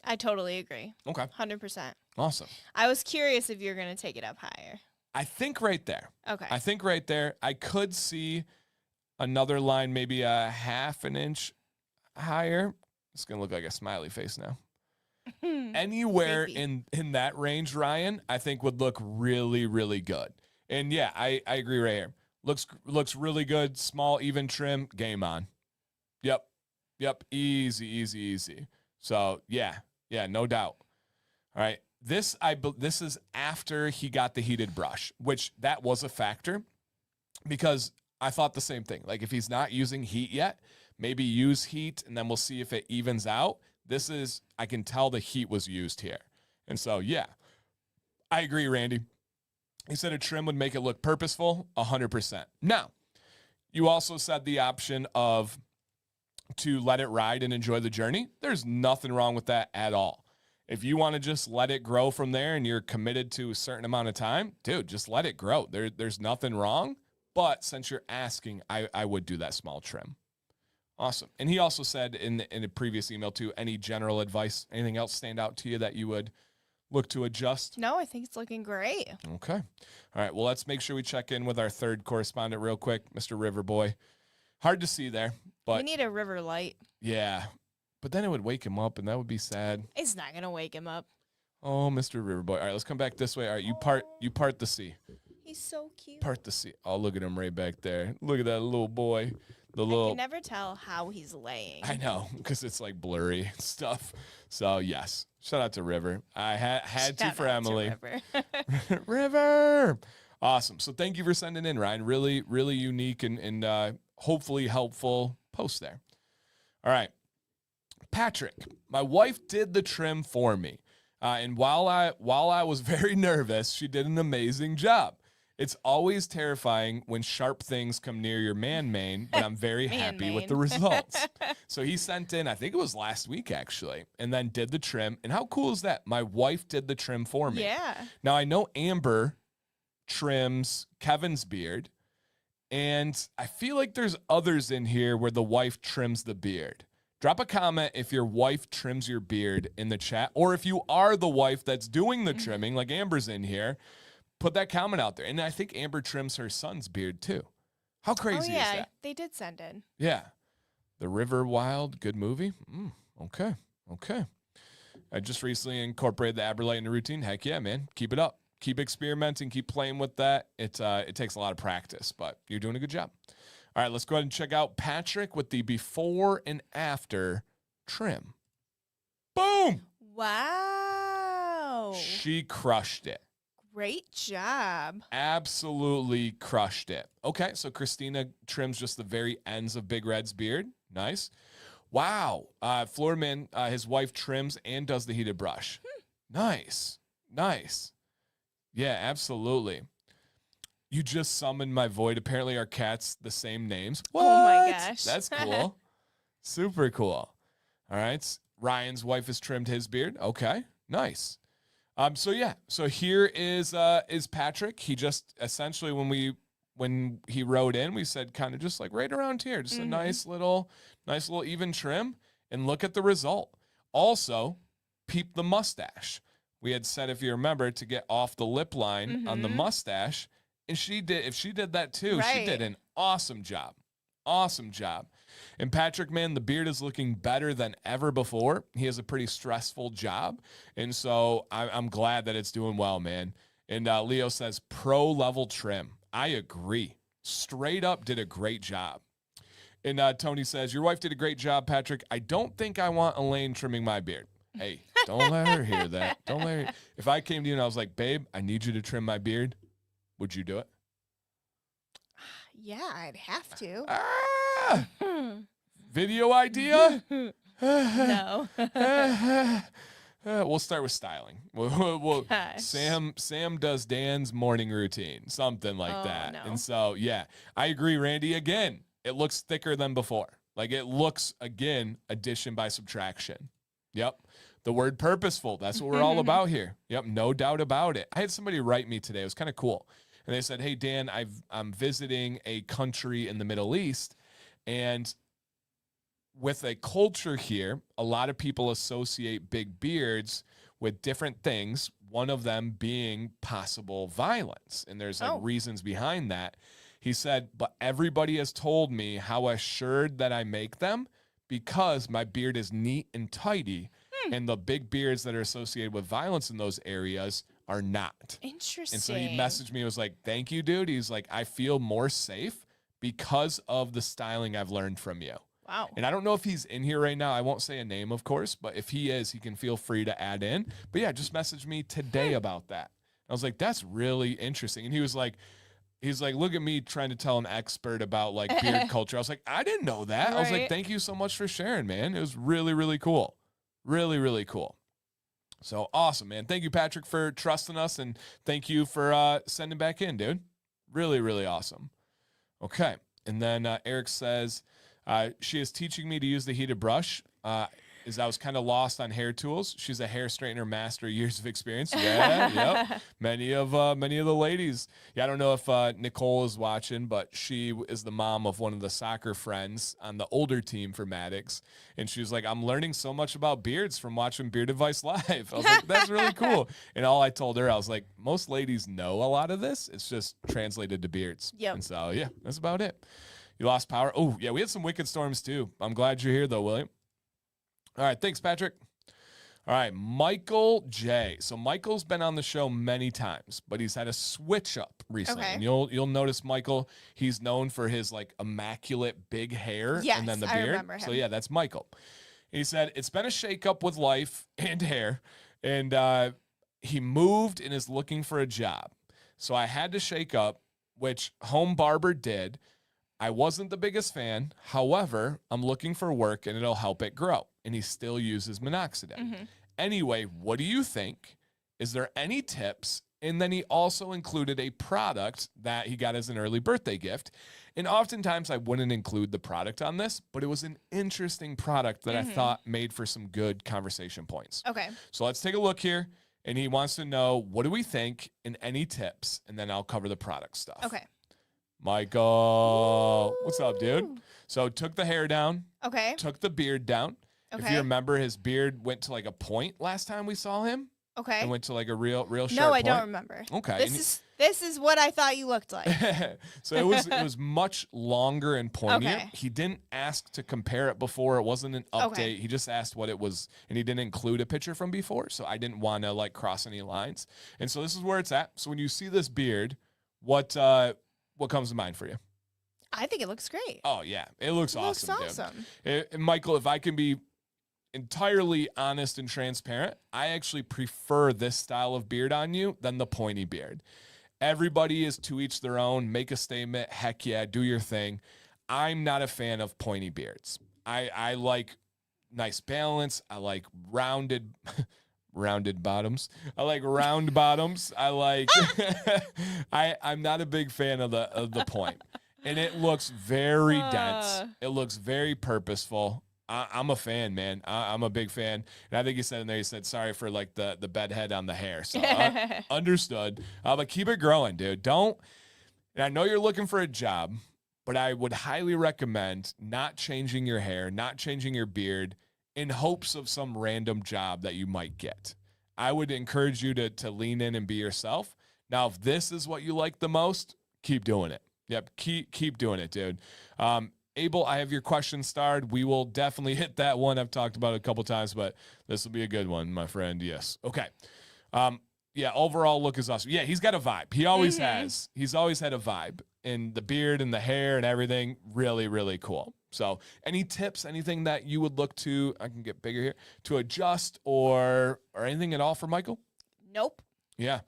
I totally agree. Okay. 100%. Awesome. I was curious if you're going to take it up higher. I think right there. Okay. I think right there. I could see another line maybe a half an inch higher. It's going to look like a smiley face now. Anywhere in that range, Ryan, I think would look really, really good. And yeah, I agree right here. Looks really good. Small, even trim. Game on. Yep. Easy. So yeah, no doubt. All right. This is after he got the heated brush, which that was a factor because I thought the same thing. Like if he's not using heat yet, maybe use heat and then we'll see if it evens out. I can tell the heat was used here. And so, yeah, I agree, Randy. He said a trim would make it look purposeful, 100%. Now, you also said the option of to let it ride and enjoy the journey. There's nothing wrong with that at all. If you want to just let it grow from there and you're committed to a certain amount of time, dude, just let it grow. There's nothing wrong. But since you're asking, I would do that small trim. Awesome. And he also said in a previous email too, any general advice, anything else stand out to you that you would look to adjust? No, I think it's looking great. Okay. All right. Well, let's make sure we check in with our third correspondent real quick, Mr. Riverboy. Hard to see there, but we need a river light. Yeah. But then it would wake him up and that would be sad. It's not going to wake him up. Oh, Mr. Riverboy. All right, let's come back this way. All right, you part the sea. He's so cute. Part the sea. Oh, look at him right back there. Look at that little boy. I can never tell how he's laying. I know, because it's like blurry and stuff. So yes, shout out to River. I had to for Emily. River. River. Awesome. So thank you for sending in, Ryan. Really, really unique and hopefully helpful post there. All right, Patrick. My wife did the trim for me, and while I was very nervous, she did an amazing job. It's always terrifying when sharp things come near your man-mane, but I'm very happy with the results. So he sent in, I think it was last week actually, and then did the trim. And how cool is that? My wife did the trim for me. Yeah. Now I know Amber trims Kevin's beard, and I feel like there's others in here where the wife trims the beard. Drop a comment if your wife trims your beard in the chat, or if you are the wife that's doing the trimming, like Amber's in here. Put that comment out there. And I think Amber trims her son's beard too. How crazy is that? They did send in. Yeah. The River Wild, good movie. Okay. I just recently incorporated the Aberlight in the routine. Heck yeah, man. Keep it up. Keep experimenting. Keep playing with that. It takes a lot of practice, but you're doing a good job. All right, let's go ahead and check out Patrick with the before and after trim. Boom! Wow. She crushed it. Great job. Absolutely crushed it. Okay, so Christina trims just the very ends of Big Red's beard. Nice. Wow. Florida Man, his wife trims and does the heated brush. Nice. Yeah, absolutely. You just summoned my void. Apparently our cats the same names. What? Oh my gosh. That's cool. Super cool. All right. Ryan's wife has trimmed his beard. Okay. Nice. So here is Patrick. He just essentially when he wrote in, we said kind of just like right around here, just a nice little even trim, and look at the result. Also, peep the mustache. We had said, if you remember, to get off the lip line on the mustache, and she did. If she did that too, she did an awesome job. Awesome job. And Patrick, man, the beard is looking better than ever before. He has a pretty stressful job. And so I'm glad that it's doing well, man. And Leo says pro level trim. I agree. Straight up did a great job. And Tony says, your wife did a great job, Patrick. I don't think I want Elaine trimming my beard. Hey, don't let her hear that. Don't let her. If I came to you and I was like, babe, I need you to trim my beard, would you do it? Yeah, I'd have to. Ah! Video idea? No. We'll start with styling. We'll Gosh. Sam does Dan's morning routine, something like that. No. And so, yeah, I agree, Randy. Again, it looks thicker than before. Like it looks, again, addition by subtraction. Yep. The word purposeful. That's what we're all about here. Yep. No doubt about it. I had somebody write me today. It was kind of cool. And they said, hey, Dan, I'm visiting a country in the Middle East, and with a culture here, a lot of people associate big beards with different things, one of them being possible violence. And there's like reasons behind that. He said, but everybody has told me how assured that I make them because my beard is neat and tidy. And the big beards that are associated with violence in those areas are not. Interesting. And so he messaged me, was like, thank you, dude. He's like, I feel more safe because of the styling I've learned from you. Wow. And I don't know if he's in here right now. I won't say a name, of course, but if he is, he can feel free to add in. But yeah, just message me today about that. I was like, that's really interesting. And he's like, look at me trying to tell an expert about like beard culture. I was like, I didn't know that. I was like, thank you so much for sharing, man. It was really, really cool. Really, really cool. So awesome, man. Thank you, Patrick, for trusting us. And thank you for sending back in, dude. Really, really awesome. Okay. And then Eric says, she is teaching me to use the heated brush. As I was kind of lost on hair tools. She's a hair straightener master, years of experience. Yeah, yep. Many of the ladies. Yeah, I don't know if Nicole is watching, but she is the mom of one of the soccer friends on the older team for Maddox. And she was like, I'm learning so much about beards from watching Beard Advice Live. I was like, that's really cool. And all I told her, I was like, most ladies know a lot of this. It's just translated to beards. Yep. And so, yeah, that's about it. You lost power. Oh, yeah, we had some wicked storms too. I'm glad you're here though, William. All right, thanks, Patrick. All right, Michael J. So Michael's been on the show many times, but he's had a switch up recently. Okay. And you'll notice Michael, he's known for his like immaculate big hair and then the beard. I remember him. So yeah, that's Michael. He said, it's been a shakeup with life and hair, and he moved and is looking for a job. So I had to shake up, which Home Barber did. I wasn't the biggest fan. However, I'm looking for work and it'll help it grow. And he still uses minoxidil. Mm-hmm. Anyway, what do you think? Is there any tips? And then he also included a product that he got as an early birthday gift. And oftentimes I wouldn't include the product on this, but it was an interesting product that I thought made for some good conversation points. Okay. So let's take a look here. And he wants to know, what do we think and any tips? And then I'll cover the product stuff. Okay. Michael, what's up, dude? So took the hair down. Okay. Took the beard down. Okay. If you remember, his beard went to like a point last time we saw him. Okay. It went to like a real sharp No, I point. don't remember. Okay. This is what I thought you looked like. So it was much longer and pointier. Okay. He didn't ask to compare it before. It wasn't an update. Okay. He just asked what it was, and he didn't include a picture from before. So I didn't want to like cross any lines. And so this is where it's at. So when you see this beard, what comes to mind for you? I think it looks great. Oh yeah, it looks awesome. Looks awesome. Dude. And Michael, if I can be entirely honest and transparent, I actually prefer this style of beard on you than the pointy beard. Everybody is to each their own. Make a statement. Heck yeah, do your thing. I'm not a fan of pointy beards. I like nice balance. I like rounded bottoms. I like round bottoms. I like I'm not a big fan of the point. And it looks very dense. It looks very purposeful. I'm a fan, man. I'm a big fan. And I think he said in there, he said, sorry for like the bed head on the hair. So understood. But keep it growing, dude. And I know you're looking for a job, but I would highly recommend not changing your hair, not changing your beard in hopes of some random job that you might get. I would encourage you to lean in and be yourself. Now, if this is what you like the most, keep doing it. Yep, keep doing it, dude. Abel, I have your question starred. We will definitely hit that one. I've talked about it a couple times, but this will be a good one, my friend. Yes. Okay. Yeah, overall look is awesome. Yeah, he's got a vibe. He always has. He's always had a vibe. And the beard and the hair and everything, really, really cool. So any tips, anything that you would look to, I can get bigger here, to adjust or anything at all for Michael? Nope. Yeah.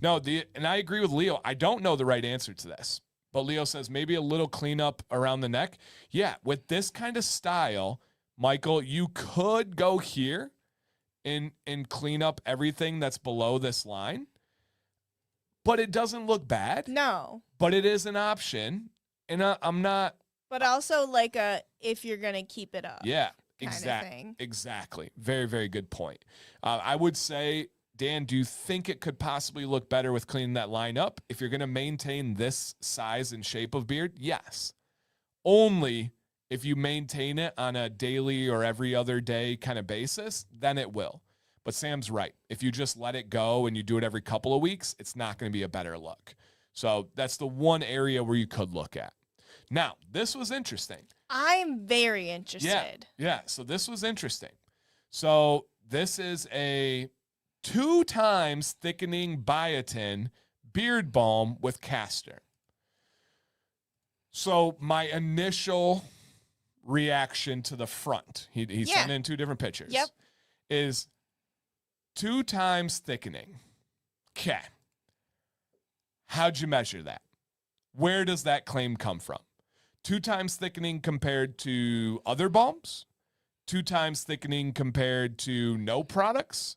No, and I agree with Leo. I don't know the right answer to this. But Leo says maybe a little cleanup around the neck. Yeah, with this kind of style, Michael, you could go here and clean up everything that's below this line. But it doesn't look bad. No. But it is an option. And I'm not. But also like if you're going to keep it up. Yeah, thing. Exactly. Very, very good point. I would say, Dan, do you think it could possibly look better with cleaning that line up? If you're going to maintain this size and shape of beard, yes. Only if you maintain it on a daily or every other day kind of basis, then it will. But Sam's right. If you just let it go and you do it every couple of weeks, it's not going to be a better look. So that's the one area where you could look at. Now, this was interesting. I'm very interested. Yeah. So this was interesting. So this is a 2 times thickening biotin beard balm with castor. So my initial reaction to the front, he sent in 2 different pictures, is 2 times thickening. Okay. How'd you measure that? Where does that claim come from? 2 times thickening compared to other balms? 2 times thickening compared to no products?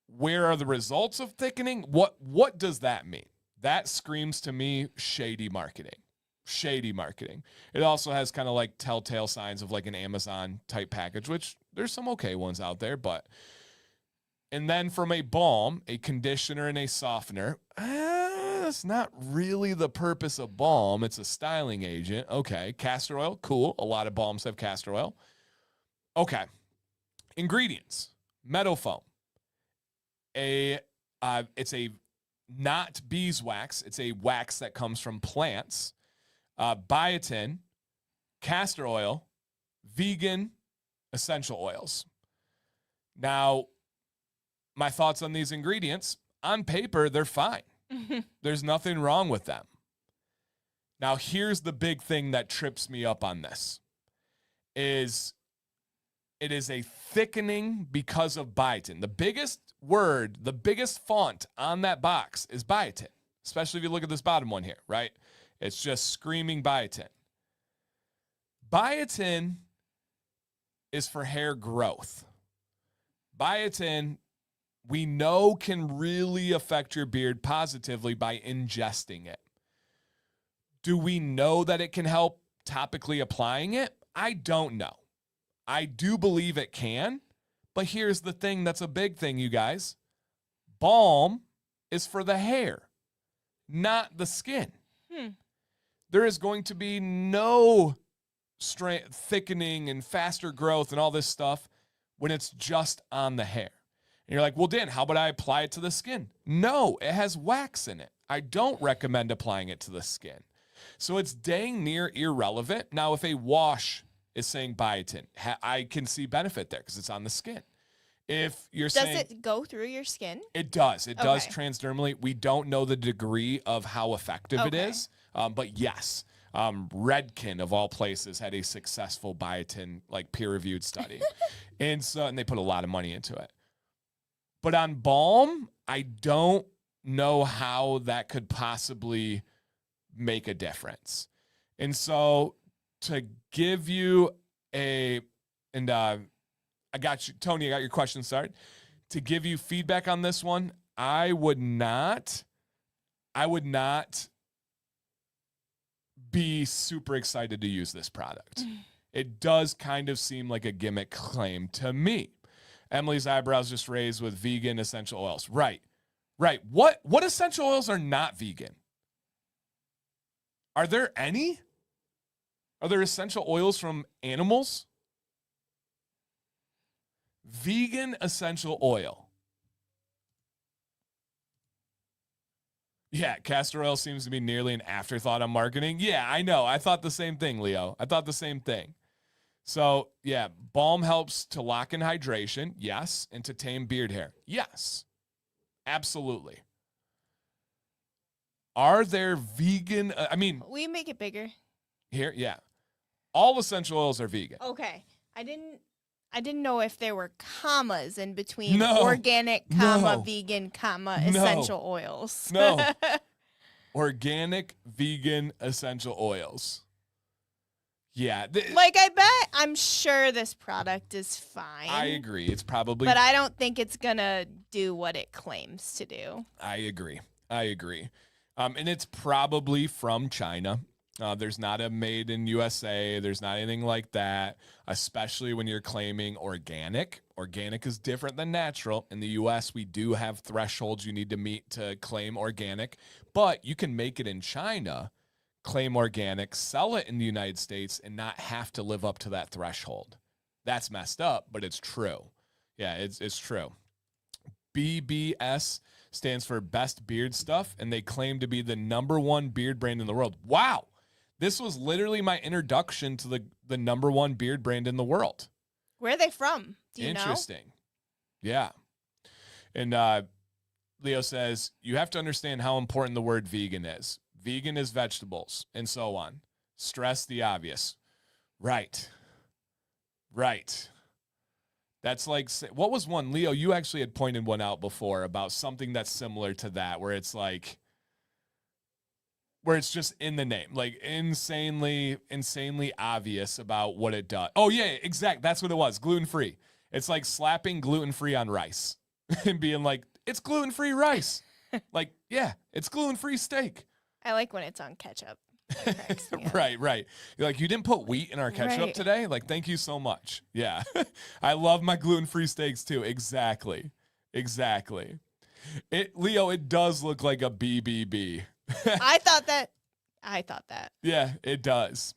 Where are the results of thickening? What does that mean? That screams to me shady marketing. Shady marketing. It also has kind of like telltale signs of like an Amazon type package, which there's some okay ones out there, but. And then from a balm, a conditioner, and a softener, that's not really the purpose of balm. It's a styling agent. Okay. Castor oil, cool. A lot of balms have castor oil. Okay. Ingredients: meadow foam. It's a not beeswax. It's a wax that comes from plants. Biotin, castor oil, vegan essential oils. Now, my thoughts on these ingredients: on paper, they're fine. There's nothing wrong with them. Now, here's the big thing that trips me up on this: is it is a thickening because of biotin. The biggest word, the biggest font on that box is biotin, especially if you look at this bottom one here, right? It's just screaming biotin. Biotin is for hair growth. Biotin, we know, can really affect your beard positively by ingesting it. Do we know that it can help topically applying it? I don't know. I do believe it can, but here's the thing that's a big thing, you guys. Balm is for the hair, not the skin. There is going to be no strength, thickening and faster growth and all this stuff when it's just on the hair. And you're like, well, Dan, how about I apply it to the skin? No, it has wax in it. I don't recommend applying it to the skin. So it's dang near irrelevant. Now, if a wash is saying biotin, I can see benefit there because it's on the skin. If you're saying... Does it go through your skin? It does. It does transdermally. We don't know the degree of how effective it is, but yes. Redken, of all places, had a successful biotin, like peer-reviewed study. and they put a lot of money into it. But on balm, I don't know how that could possibly make a difference. And so to give you I got you, Tony, I got your question started. To give you feedback on this one, I would not be super excited to use this product. It does kind of seem like a gimmick claim to me. Emily's eyebrows just raised with vegan essential oils. Right. What essential oils are not vegan? Are there any? Are there essential oils from animals? Vegan essential oil. Yeah, castor oil seems to be nearly an afterthought on marketing. Yeah, I know. I thought the same thing, Leo. I thought the same thing. So, yeah, balm helps to lock in hydration, yes, and to tame beard hair. Yes, absolutely. Are there vegan, Will you make it bigger? Here, yeah. All essential oils are vegan. Okay. I didn't know if there were commas in between No. organic, No. vegan, No. essential oils. No. Organic, vegan, essential oils. Yeah. Like, I'm sure this product is fine. I agree. It's probably. But I don't think it's going to do what it claims to do. I agree. And it's probably from China. There's not a made in USA. There's not anything like that, especially when you're claiming organic. Organic is different than natural. In the US, we do have thresholds you need to meet to claim organic, but you can make it in China, claim organic, sell it in the United States, and not have to live up to that threshold. That's messed up, but it's true. Yeah, it's true. BBS stands for Best Beard Stuff, and they claim to be the #1 beard brand in the world. Wow. This was literally my introduction to the #1 beard brand in the world. Where are they from? Do you know? Interesting. Yeah. And Leo says, you have to understand how important the word vegan is. Vegan is vegetables and so on. Stress the obvious. Right. That's like, what was one? Leo, you actually had pointed one out before about something that's similar to that, where it's like, where it's just in the name, like insanely obvious about what it does. Oh yeah, exact. That's what it was. Gluten-free. It's like slapping gluten-free on rice and being like, it's gluten-free rice. Like, yeah, it's gluten-free steak. I like when it's on ketchup. Right. You're like, you didn't put wheat in our ketchup today? Like, thank you so much. Yeah. I love my gluten-free steaks too. Exactly. Leo, it does look like a BBB. I thought that. Yeah, it does.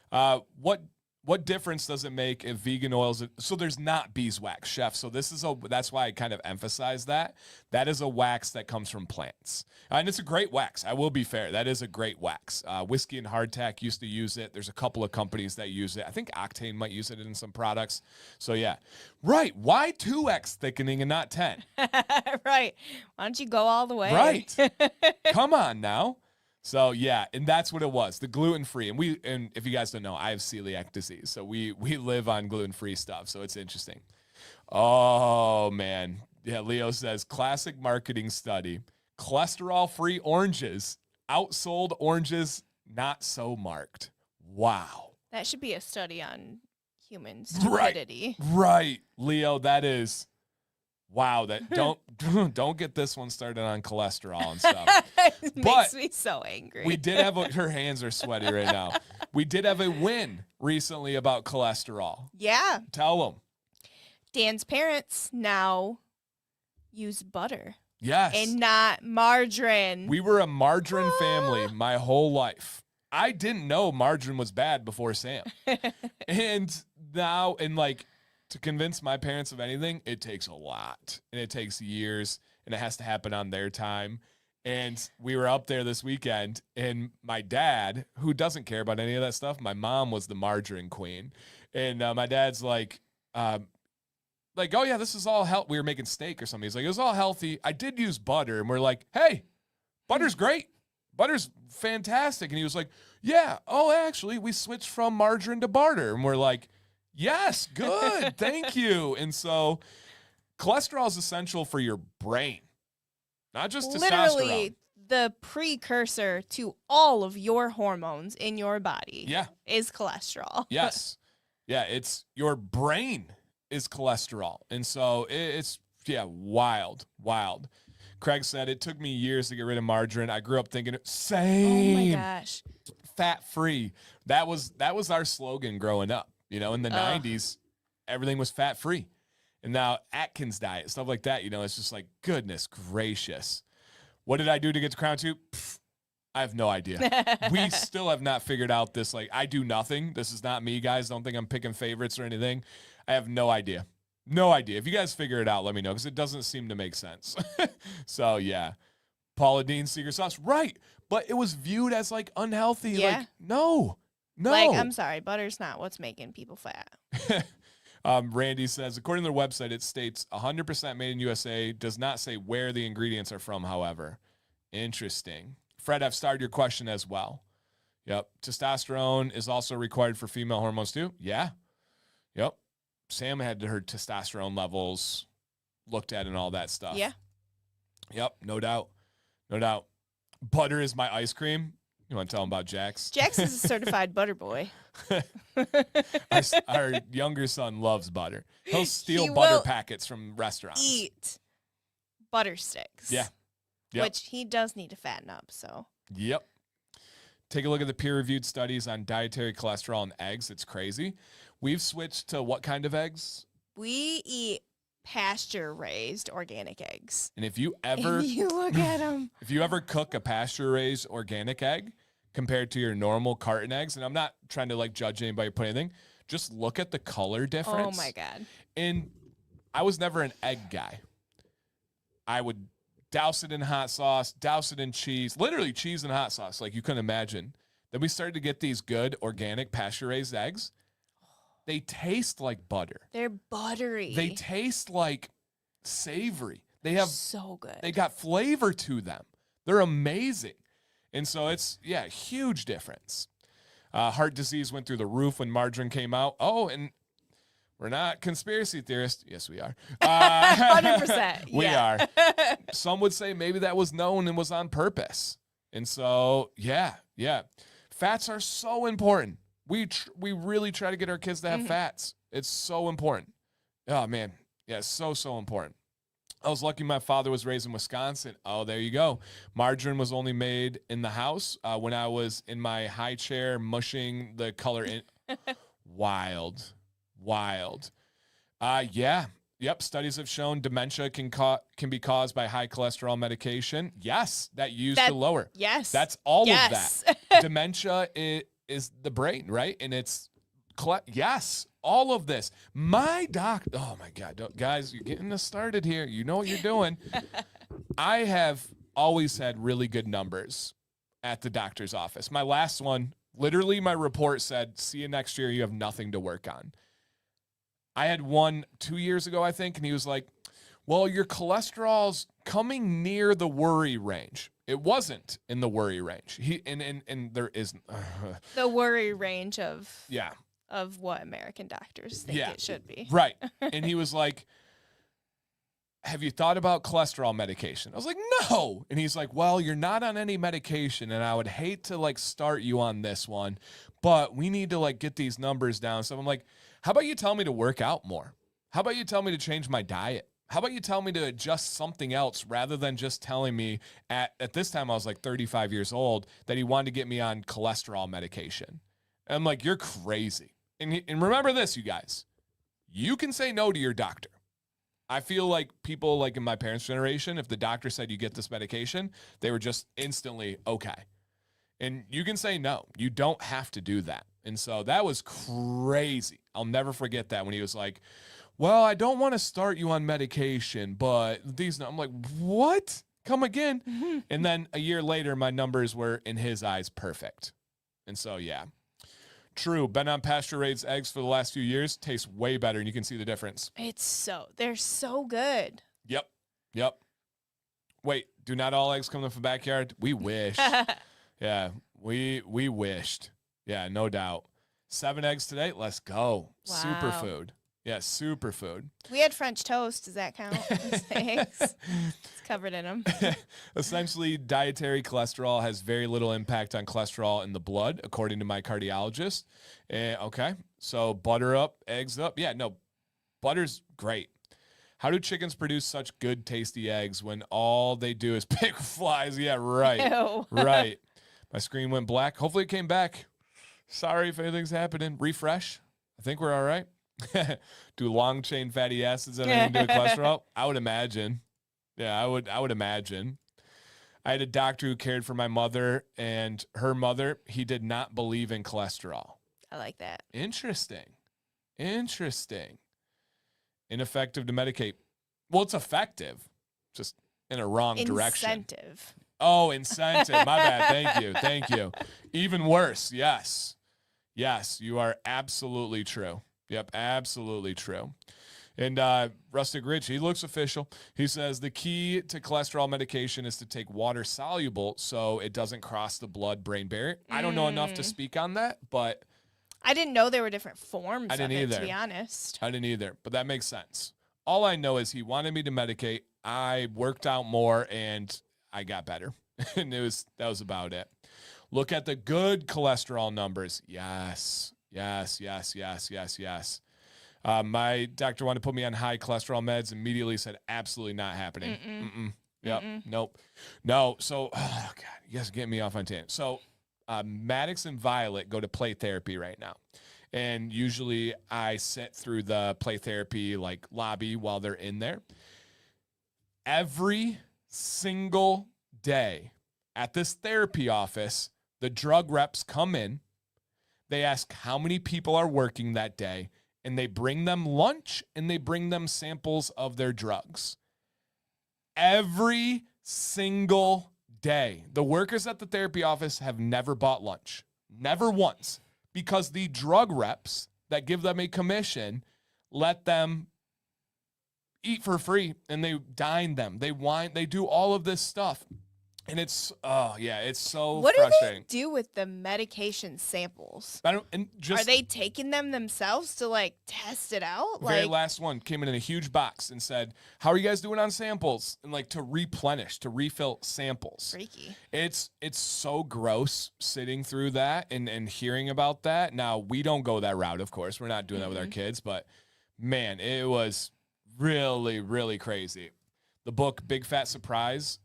What difference does it make if vegan oils? So there's not beeswax, chef. So that's why I kind of emphasize that. That is a wax that comes from plants, and it's a great wax. I will be fair. That is a great wax. Whiskey and Hardtack used to use it. There's a couple of companies that use it. I think Octane might use it in some products. So yeah, right. Why 2x thickening and not 10? Right. Why don't you go all the way? Right. Come on now. So yeah, and that's what it was, the gluten-free. And if you guys don't know, I have celiac disease. So we live on gluten-free stuff. So it's interesting. Oh man. Yeah, Leo says classic marketing study. Cholesterol-free oranges outsold oranges not so marked. Wow. That should be a study on human stupidity. Right. Leo, that is wow, that don't get this one started on cholesterol and stuff. It makes me so angry. We did have her hands are sweaty right now. We did have a win recently about cholesterol. Yeah. Tell them. Dan's parents now use butter. Yes. And not margarine. We were a margarine family my whole life. I didn't know margarine was bad before Sam. And now, to convince my parents of anything, it takes a lot. And it takes years. And it has to happen on their time. And we were up there this weekend. And my dad, who doesn't care about any of that stuff, my mom was the margarine queen. And my dad's like, oh yeah, this is all healthy. We were making steak or something. He's like, it was all healthy. I did use butter. And we're like, hey, butter's great. Butter's fantastic. And he was like, yeah, oh, actually, we switched from margarine to butter. And we're like, yes, good, thank you. And so cholesterol is essential for your brain, not just literally testosterone. The precursor to all of your hormones in your body. Yeah. Is cholesterol. Yes. Yeah, it's your brain is cholesterol. And so it's wild. Craig said, it took me years to get rid of margarine. I grew up thinking, same. Oh my gosh. Fat-free. That was our slogan growing up. You know, in the 90s, everything was fat-free. And now Atkins diet, stuff like that, it's just like, goodness gracious. What did I do to get to Crown 2? I have no idea. We still have not figured out this. I do nothing. This is not me, guys. Don't think I'm picking favorites or anything. I have no idea. No idea. If you guys figure it out, let me know, because it doesn't seem to make sense. So, yeah. Paula Deen, secret sauce. Right. But it was viewed as, unhealthy. Yeah. No. I'm sorry. Butter's not what's making people fat. Randy says, according to their website, it states 100% made in USA, does not say where the ingredients are from, however. Interesting. Fred, I've started your question as well. Yep. Testosterone is also required for female hormones too. Yeah. Yep. Sam had her testosterone levels looked at and all that stuff. Yeah. Yep. No doubt. No doubt. Butter is my ice cream. You want to tell them about Jax? Jax is a certified butter boy. Our younger son loves butter. He'll steal He butter will packets from restaurants. Eat butter sticks. Yeah. Yep. Which he does need to fatten up, so. Yep. Take a look at the peer-reviewed studies on dietary cholesterol in eggs. It's crazy. We've switched to what kind of eggs? We eat pasture-raised organic eggs. And if you ever If you look at them. if you ever cook a pasture-raised organic egg compared to your normal carton eggs, and I'm not trying to like judge anybody or put anything, just look at the color difference. Oh my God. And I was never an egg guy. I would douse it in hot sauce, douse it in cheese, literally cheese and hot sauce, like you couldn't imagine. Then we started to get these good organic pasture-raised eggs. They taste like butter. They're buttery. They taste like savory. They have so good. They got flavor to them. They're amazing. And so it's, huge difference. Heart disease went through the roof when margarine came out. Oh, and we're not conspiracy theorists. Yes, we are. 100%. We yeah. are. Some would say maybe that was known and was on purpose. And so, yeah. Fats are so important. We really try to get our kids to have fats. It's so important. Oh, man. Yeah, so important. I was lucky my father was raised in Wisconsin. Oh, there you go. Margarine was only made in the house when I was in my high chair mushing the color in. Wild. Yep. Studies have shown dementia can be caused by high cholesterol medication. Yes, that used to lower. Yes. That's all of that. Dementia is the brain, right? And it's yes, all of this. My doctor. Oh my God, guys, you're getting us started here. You know what you're doing. I have always had really good numbers at the doctor's office. My last one, literally, my report said, "See you next year. You have nothing to work on." I had one 2 years ago, I think, and he was like, "Well, your cholesterol's coming near the worry range." It wasn't in the worry range. And there isn't the worry range of yeah. Of what American doctors think it should be. Right. And he was like, "Have you thought about cholesterol medication?" I was like, "No." And he's like, "Well, you're not on any medication, and I would hate to like start you on this one, but we need to like get these numbers down." So I'm like, "How about you tell me to work out more? How about you tell me to change my diet? How about you tell me to adjust something else rather than just telling me at this time I was like 35 years old that he wanted to get me on cholesterol medication." And I'm like, "You're crazy." And remember this, you guys, you can say no to your doctor. I feel like people like in my parents' generation, if the doctor said you get this medication, they were just instantly okay. And you can say no. You don't have to do that. And so that was crazy. I'll never forget that when he was like, "Well, I don't want to start you on medication, but these," I'm like, "What? Come again?" And then a year later, my numbers were, in his eyes, perfect. And so, yeah. True. Been on pasture-raised eggs for the last few years. Tastes way better, and you can see the difference. They're so good. Yep. Wait, do not all eggs come from the backyard? We wish. Yeah, we wished. Yeah, no doubt. 7 eggs today. Let's go. Wow. Superfood. Yeah, superfood. We had French toast. Does that count as eggs? It's covered in them. Essentially, dietary cholesterol has very little impact on cholesterol in the blood, according to my cardiologist. Okay, so butter up, eggs up. Yeah, no, butter's great. How do chickens produce such good, tasty eggs when all they do is pick flies? Yeah, right. Ew. Right. My screen went black. Hopefully it came back. Sorry if anything's happening. Refresh. I think we're all right. Do long chain fatty acids have anything to do with cholesterol? I would imagine. Yeah, I would imagine. I had a doctor who cared for my mother and her mother. He did not believe in cholesterol. I like that. Interesting. Ineffective to medicate. Well, it's effective, just in a wrong direction. Incentive. Oh, incentive. My bad. Thank you. Even worse. Yes, you are absolutely true. Yep, absolutely true. And Rustic Rich, he looks official. He says the key to cholesterol medication is to take water soluble so it doesn't cross the blood-brain barrier. I don't know enough to speak on that, but I didn't know there were different forms I didn't of it, either. to be honest. I didn't either, but that makes sense. All I know is he wanted me to medicate. I worked out more, and I got better. And that was about it. Look at the good cholesterol numbers. Yes. My doctor wanted to put me on high cholesterol meds. Immediately said, absolutely not happening. Yep. Nope. No. So, oh God, you guys are getting me off on tangent. So, Maddox and Violet go to play therapy right now. And usually I sit through the play therapy like lobby while they're in there. Every single day at this therapy office, the drug reps come in. They ask how many people are working that day, and they bring them lunch and they bring them samples of their drugs. Every single day. The workers at the therapy office have never bought lunch. Never once. Because the drug reps that give them a commission let them eat for free, and they dine them. They wine. They do all of this stuff. And it's, it's so What frustrating. do they do with the medication samples? Are they taking them themselves to like test it out? Very last one came in a huge box and said, how are you guys doing on samples? And like to replenish, to refill samples. Freaky. It's so gross sitting through that and hearing about that. Now, we don't go that route, of course. We're not doing that with our kids. But, man, it was really, really crazy. The book, Big Fat Surprise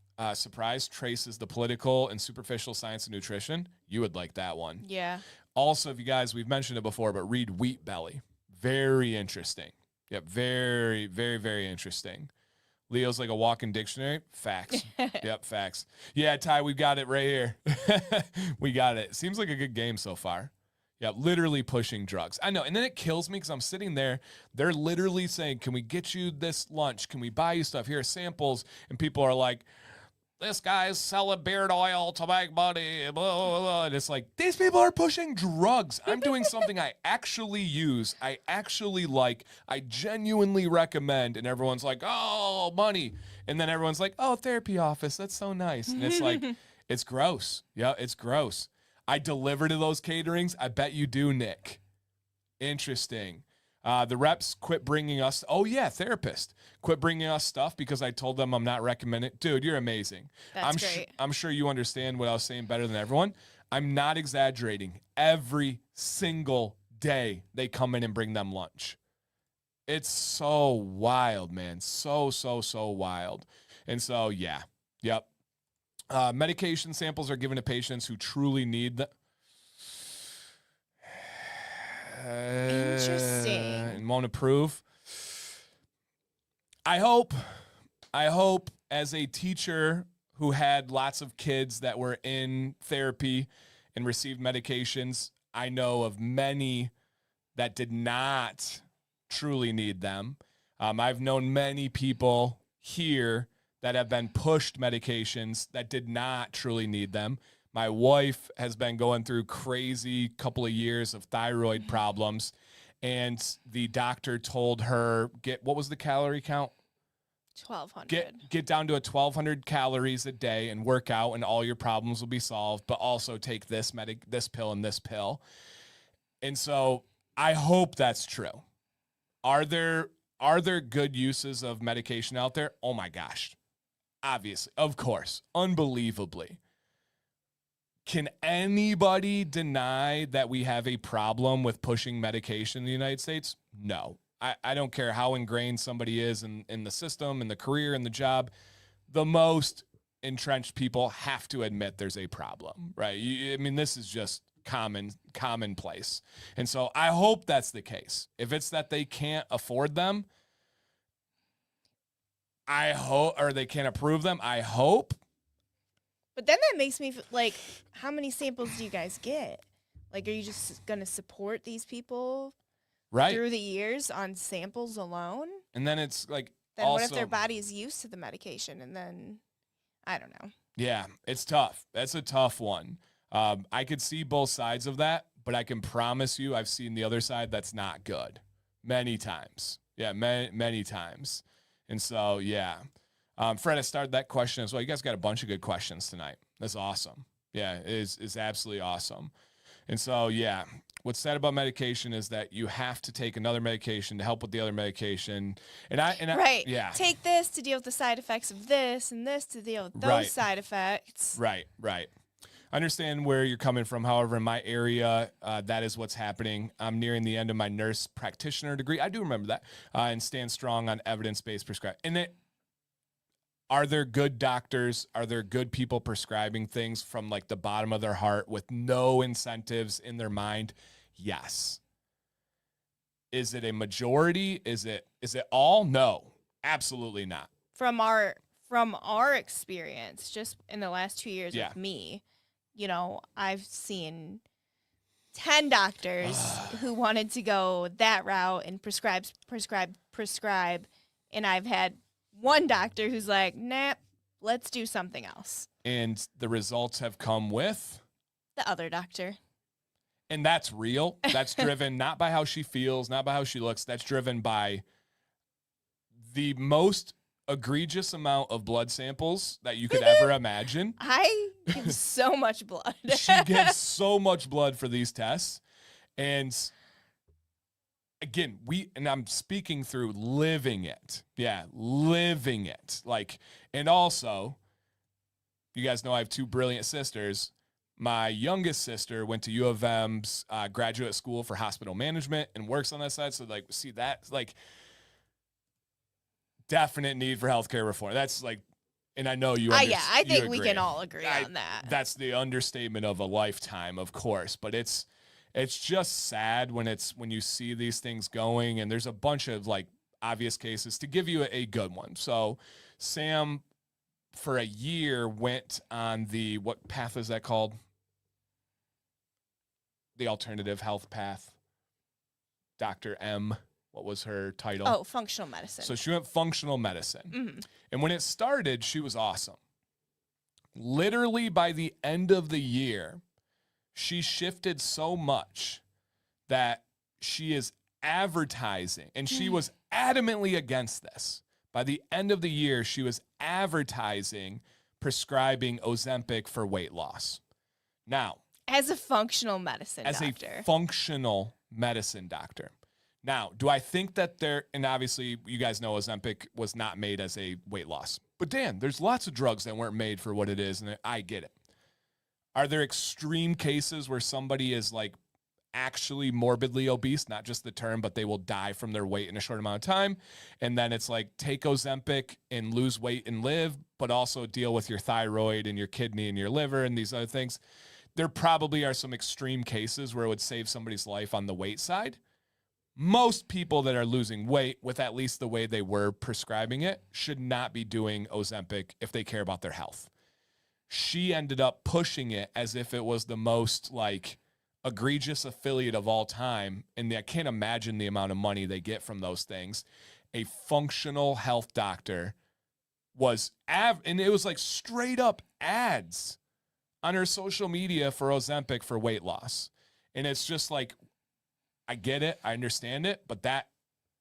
traces the political and superficial science of nutrition. You would like that one. Yeah. Also, if you guys, we've mentioned it before, but read Wheat Belly. Very interesting. Yep, very, very, very interesting. Leo's like a walking dictionary. Facts. Yep, facts. Yeah, Ty, we got it right here. We got it. Seems like a good game so far. Yeah, literally pushing drugs. I know. And then it kills me because I'm sitting there. They're literally saying, can we get you this lunch? Can we buy you stuff? Here are samples. And people are like, this guy's selling beard oil to make money, blah, blah, blah. And it's like, these people are pushing drugs. I'm doing something I actually use. I actually like. I genuinely recommend. And everyone's like, oh, money. And then everyone's like, oh, therapy office. That's so nice. And it's like, it's gross. Yeah, it's gross. I deliver to those caterings. I bet you do, Nick. Interesting. The reps quit bringing us, therapist, quit bringing us stuff because I told them I'm not recommending. Dude, you're amazing. That's great. I'm sure you understand what I was saying better than everyone. I'm not exaggerating. Every single day they come in and bring them lunch. It's so wild, man. So wild. And so, yeah. Yep. Medication samples are given to patients who truly need them. Interesting. And won't approve. I hope as a teacher who had lots of kids that were in therapy and received medications, I know of many that did not truly need them. I've known many people here that have been pushed medications that did not truly need them. My wife has been going through crazy couple of years of thyroid problems, and the doctor told her, what was the calorie count? 1,200. Get down to 1,200 calories a day and work out, and all your problems will be solved, but also take this pill and this pill. And so I hope that's true. Are there good uses of medication out there? Oh my gosh. Obviously, of course, unbelievably. Can anybody deny that we have a problem with pushing medication in the United States? No. I don't care how ingrained somebody is in the system, in the career, in the job. The most entrenched people have to admit there's a problem, right? This is just commonplace. And so I hope that's the case. If it's that they can't afford them, I hope, or they can't approve them, I hope. But then that makes me like, how many samples do you guys get? Like, are you just going to support these people through the years on samples alone? And then it's like, then what if their body is used to the medication? And then, I don't know. Yeah, it's tough. That's a tough one. I could see both sides of that, but I can promise you I've seen the other side that's not good many times. Yeah, many times. And so, yeah. Fred, I started that question as well. You guys got a bunch of good questions tonight. That's awesome. Yeah, it is absolutely awesome. And so, yeah, what's sad about medication is that you have to take another medication to help with the other medication. Right. Yeah. Take this to deal with the side effects of this and this to deal with those Right. side effects. Right. I understand where you're coming from. However, in my area, that is what's happening. I'm nearing the end of my nurse practitioner degree. I do remember that, and stand strong on evidence-based prescribing. And are there good doctors? Are there good people prescribing things from like the bottom of their heart with no incentives in their mind? Yes. Is it a majority? Is it all? No, absolutely not. From our experience, just in the last 2 years Yeah. with me, I've seen 10 doctors who wanted to go that route and prescribe, and I've had one doctor who's like, nah, let's do something else. And the results have come with the other doctor. And that's real. That's driven not by how she feels, not by how she looks. That's driven by the most egregious amount of blood samples that you could ever imagine. I give so much blood. She gives so much blood for these tests. And again, I'm speaking through living it. Yeah, living it. And also, you guys know I have two brilliant sisters. My youngest sister went to U of M's graduate school for hospital management and works on that side. So see that, definite need for healthcare reform. That's and I know you. I think we can all agree on that. That's the understatement of a lifetime, of course. But it's just sad when you see these things going, and there's a bunch of obvious cases. To give you a good one, so Sam, for a year, went on what path is that called? The alternative health path. Dr. M. What was her title? Oh, functional medicine. So she went functional medicine. Mm-hmm. And when it started, she was awesome. Literally by the end of the year, she shifted so much that she is advertising, and she was adamantly against this. By the end of the year, she was advertising, prescribing Ozempic for weight loss. Now, as a functional medicine doctor. A functional medicine doctor. Now, do I think that and obviously you guys know Ozempic was not made as a weight loss. But Dan, there's lots of drugs that weren't made for what it is, and I get it. Are there extreme cases where somebody is actually morbidly obese, not just the term, but they will die from their weight in a short amount of time? And then it's take Ozempic and lose weight and live, but also deal with your thyroid and your kidney and your liver and these other things. There probably are some extreme cases where it would save somebody's life on the weight side. Most people that are losing weight with at least the way they were prescribing it should not be doing Ozempic if they care about their health. She ended up pushing it as if it was the most egregious affiliate of all time. And I can't imagine the amount of money they get from those things. A functional health doctor and it was straight up ads on her social media for Ozempic for weight loss. And it's just I get it. I understand it. But that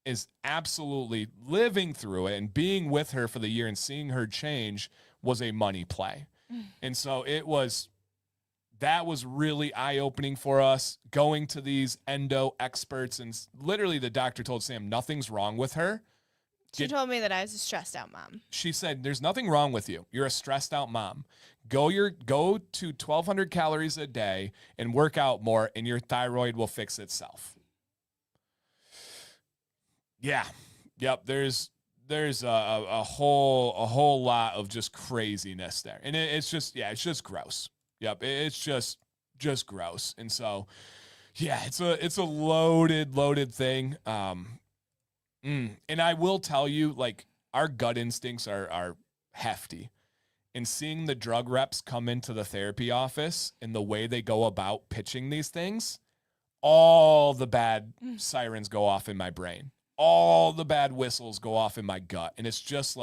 is absolutely living through it, and being with her for the year and seeing her change was a money play. And so that was really eye-opening for us, going to these endo experts, and literally the doctor told Sam nothing's wrong with her. She told me that I was a stressed out mom. She said, there's nothing wrong with you. You're a stressed out mom. Go to 1,200 calories a day and work out more, and your thyroid will fix itself. Yeah. Yep. There's a whole lot of just craziness there. And it's just gross. Yep. It's just gross. And so, yeah, it's a loaded thing. And I will tell you, our gut instincts are hefty. And seeing the drug reps come into the therapy office and the way they go about pitching these things, all the bad sirens go off in my brain. All the bad whistles go off in my gut. And it's just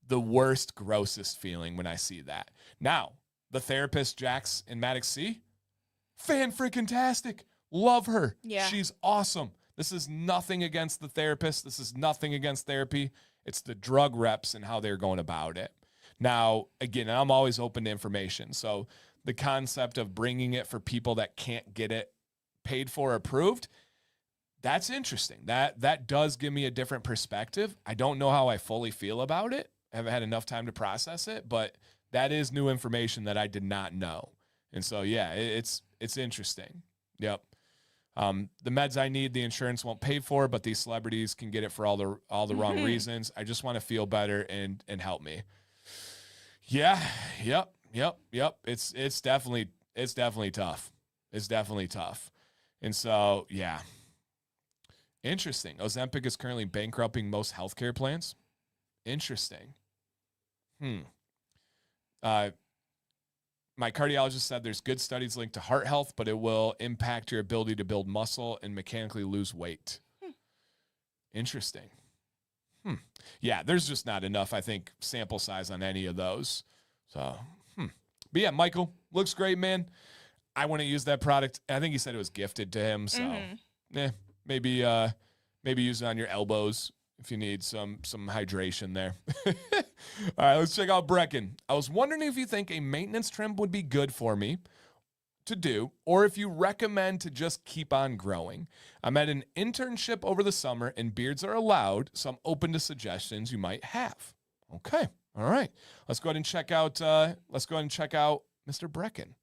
the worst, grossest feeling when I see that. Now, the therapist, Jax and Maddox C, fan-freaking-tastic. Love her. Yeah. She's awesome. This is nothing against the therapist. This is nothing against therapy. It's the drug reps and how they're going about it. Now, again, I'm always open to information. So the concept of bringing it for people that can't get it paid for, approved, that's interesting. That does give me a different perspective. I don't know how I fully feel about it. I haven't had enough time to process it, but that is new information that I did not know. And so, yeah, it's interesting. Yep. The meds I need, the insurance won't pay for, but these celebrities can get it for all the wrong reasons. I just want to feel better and help me. Yeah. Yep. It's definitely tough. It's definitely tough. And so, yeah. Interesting. Ozempic is currently bankrupting most healthcare plans. Interesting. My cardiologist said there's good studies linked to heart health, but it will impact your ability to build muscle and mechanically lose weight. Interesting. Yeah, there's just not enough, I think, sample size on any of those. So, but yeah, Michael, looks great, man. I want to use that product. I think he said it was gifted to him. So, maybe use it on your elbows if you need some hydration there. All right, let's check out Brecken. I was wondering if you think a maintenance trim would be good for me to do, or if you recommend to just keep on growing. I'm at an internship over the summer and beards are allowed, so I'm open to suggestions you might have. Okay. All right. Let's go ahead and check out Mr. Brecken.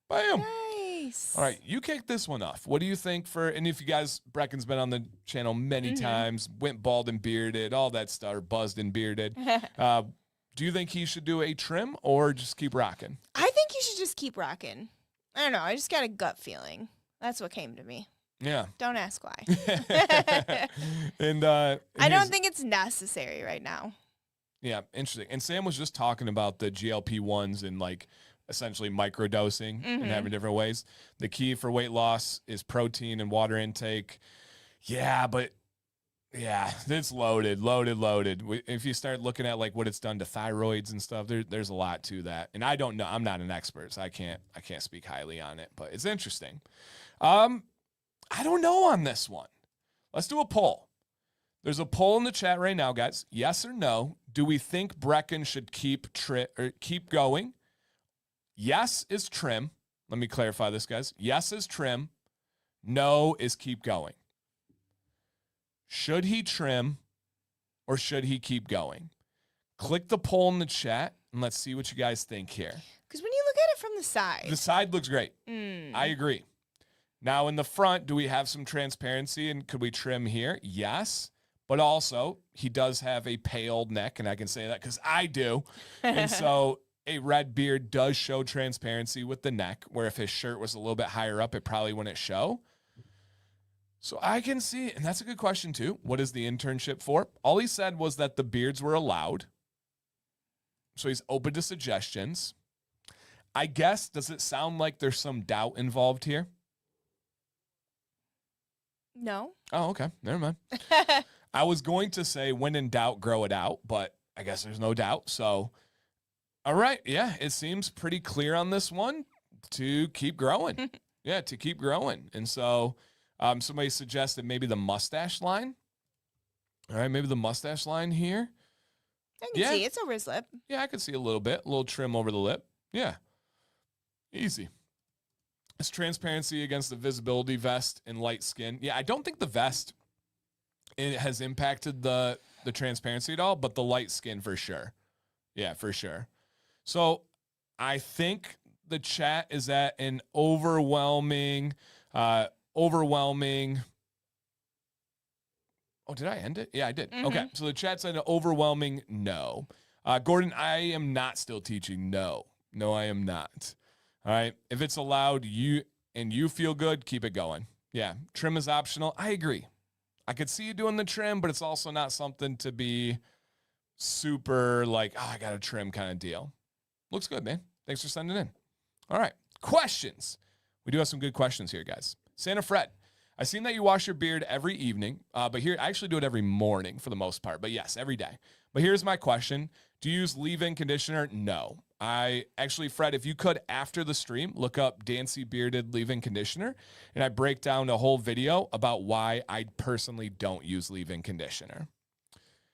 Bam. Nice. All right, you kick this one off. What do you think and if you guys, Brecken's been on the channel many times, went bald and bearded, all that stuff, buzzed and bearded. Do you think he should do a trim or just keep rocking? I think you should just keep rocking. I don't know. I just got a gut feeling. That's what came to me. Yeah. Don't ask why. and I don't think it's necessary right now. Yeah, interesting. And Sam was just talking about the GLP-1s and like essentially microdosing and having different ways. The key for weight loss is protein and water intake. Yeah, but yeah, it's loaded. If you start looking at like what it's done to thyroids and stuff, there's a lot to that. And I don't know. I'm not an expert, so I can't speak highly on it, but it's interesting. I don't know on this one. Let's do a poll. There's a poll in the chat right now, guys. Yes or no? Do we think Brecken should keep going? Yes is trim. Let me clarify this, guys. Yes is trim. No is keep going. Should he trim or should he keep going? Click the poll in the chat and let's see what you guys think here. Because when you look at it from the side looks great. I agree. Now in the front, do we have some transparency and could we trim here? Yes. But also, he does have a pale neck, and I can say that because I do. And so a red beard does show transparency with the neck, where if his shirt was a little bit higher up, it probably wouldn't show. So I can see, and that's a good question too. What is the internship for? All he said was that the beards were allowed. So he's open to suggestions. I guess, does it sound like there's some doubt involved here? No. Oh, okay. Never mind. I was going to say, when in doubt, grow it out, but I guess there's no doubt. So, all right. Yeah, it seems pretty clear on this one to keep growing. Yeah, to keep growing. And so somebody suggested maybe the mustache line. All right, maybe the mustache line here. I can see it's over his lip. Yeah, I can see a little trim over the lip. Yeah, easy. It's transparency against the visibility vest and light skin. Yeah, I don't think the vest it has impacted the transparency at all, but the light skin for sure. Yeah, for sure. So I think the chat is at an overwhelming. Oh, did I end it? Yeah, I did. Okay. So the chat's at an overwhelming no. Gordon, I am not still teaching. No, I am not. All right. If it's allowed you feel good, keep it going. Yeah. Trim is optional. I agree. I could see you doing the trim, but it's also not something to be super like, oh, I got to trim kind of deal. Looks good, man. Thanks for sending in. All right. Questions. We do have some good questions here, guys. Santa Fred. I've seen that you wash your beard every evening, but here I actually do it every morning for the most part. But yes, every day. But here's my question. Do you use leave-in conditioner? No. I actually, Fred, if you could, after the stream, look up Dancy Bearded leave-in conditioner, and I break down a whole video about why I personally don't use leave-in conditioner.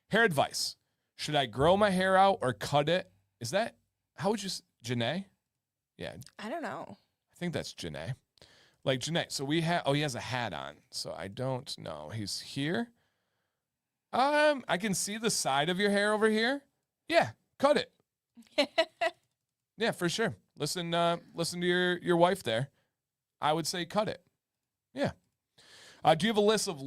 Hair advice. Should I grow my hair out or cut it? Is that, how would you, Janae? Yeah. I don't know. I think that's Janae. Like Janae. So we have, oh, he has a hat on. So I don't know. He's here. I can see the side of your hair over here. Yeah, cut it. Yeah, for sure. Listen to your wife there. I would say cut it. Yeah. Do you have a list of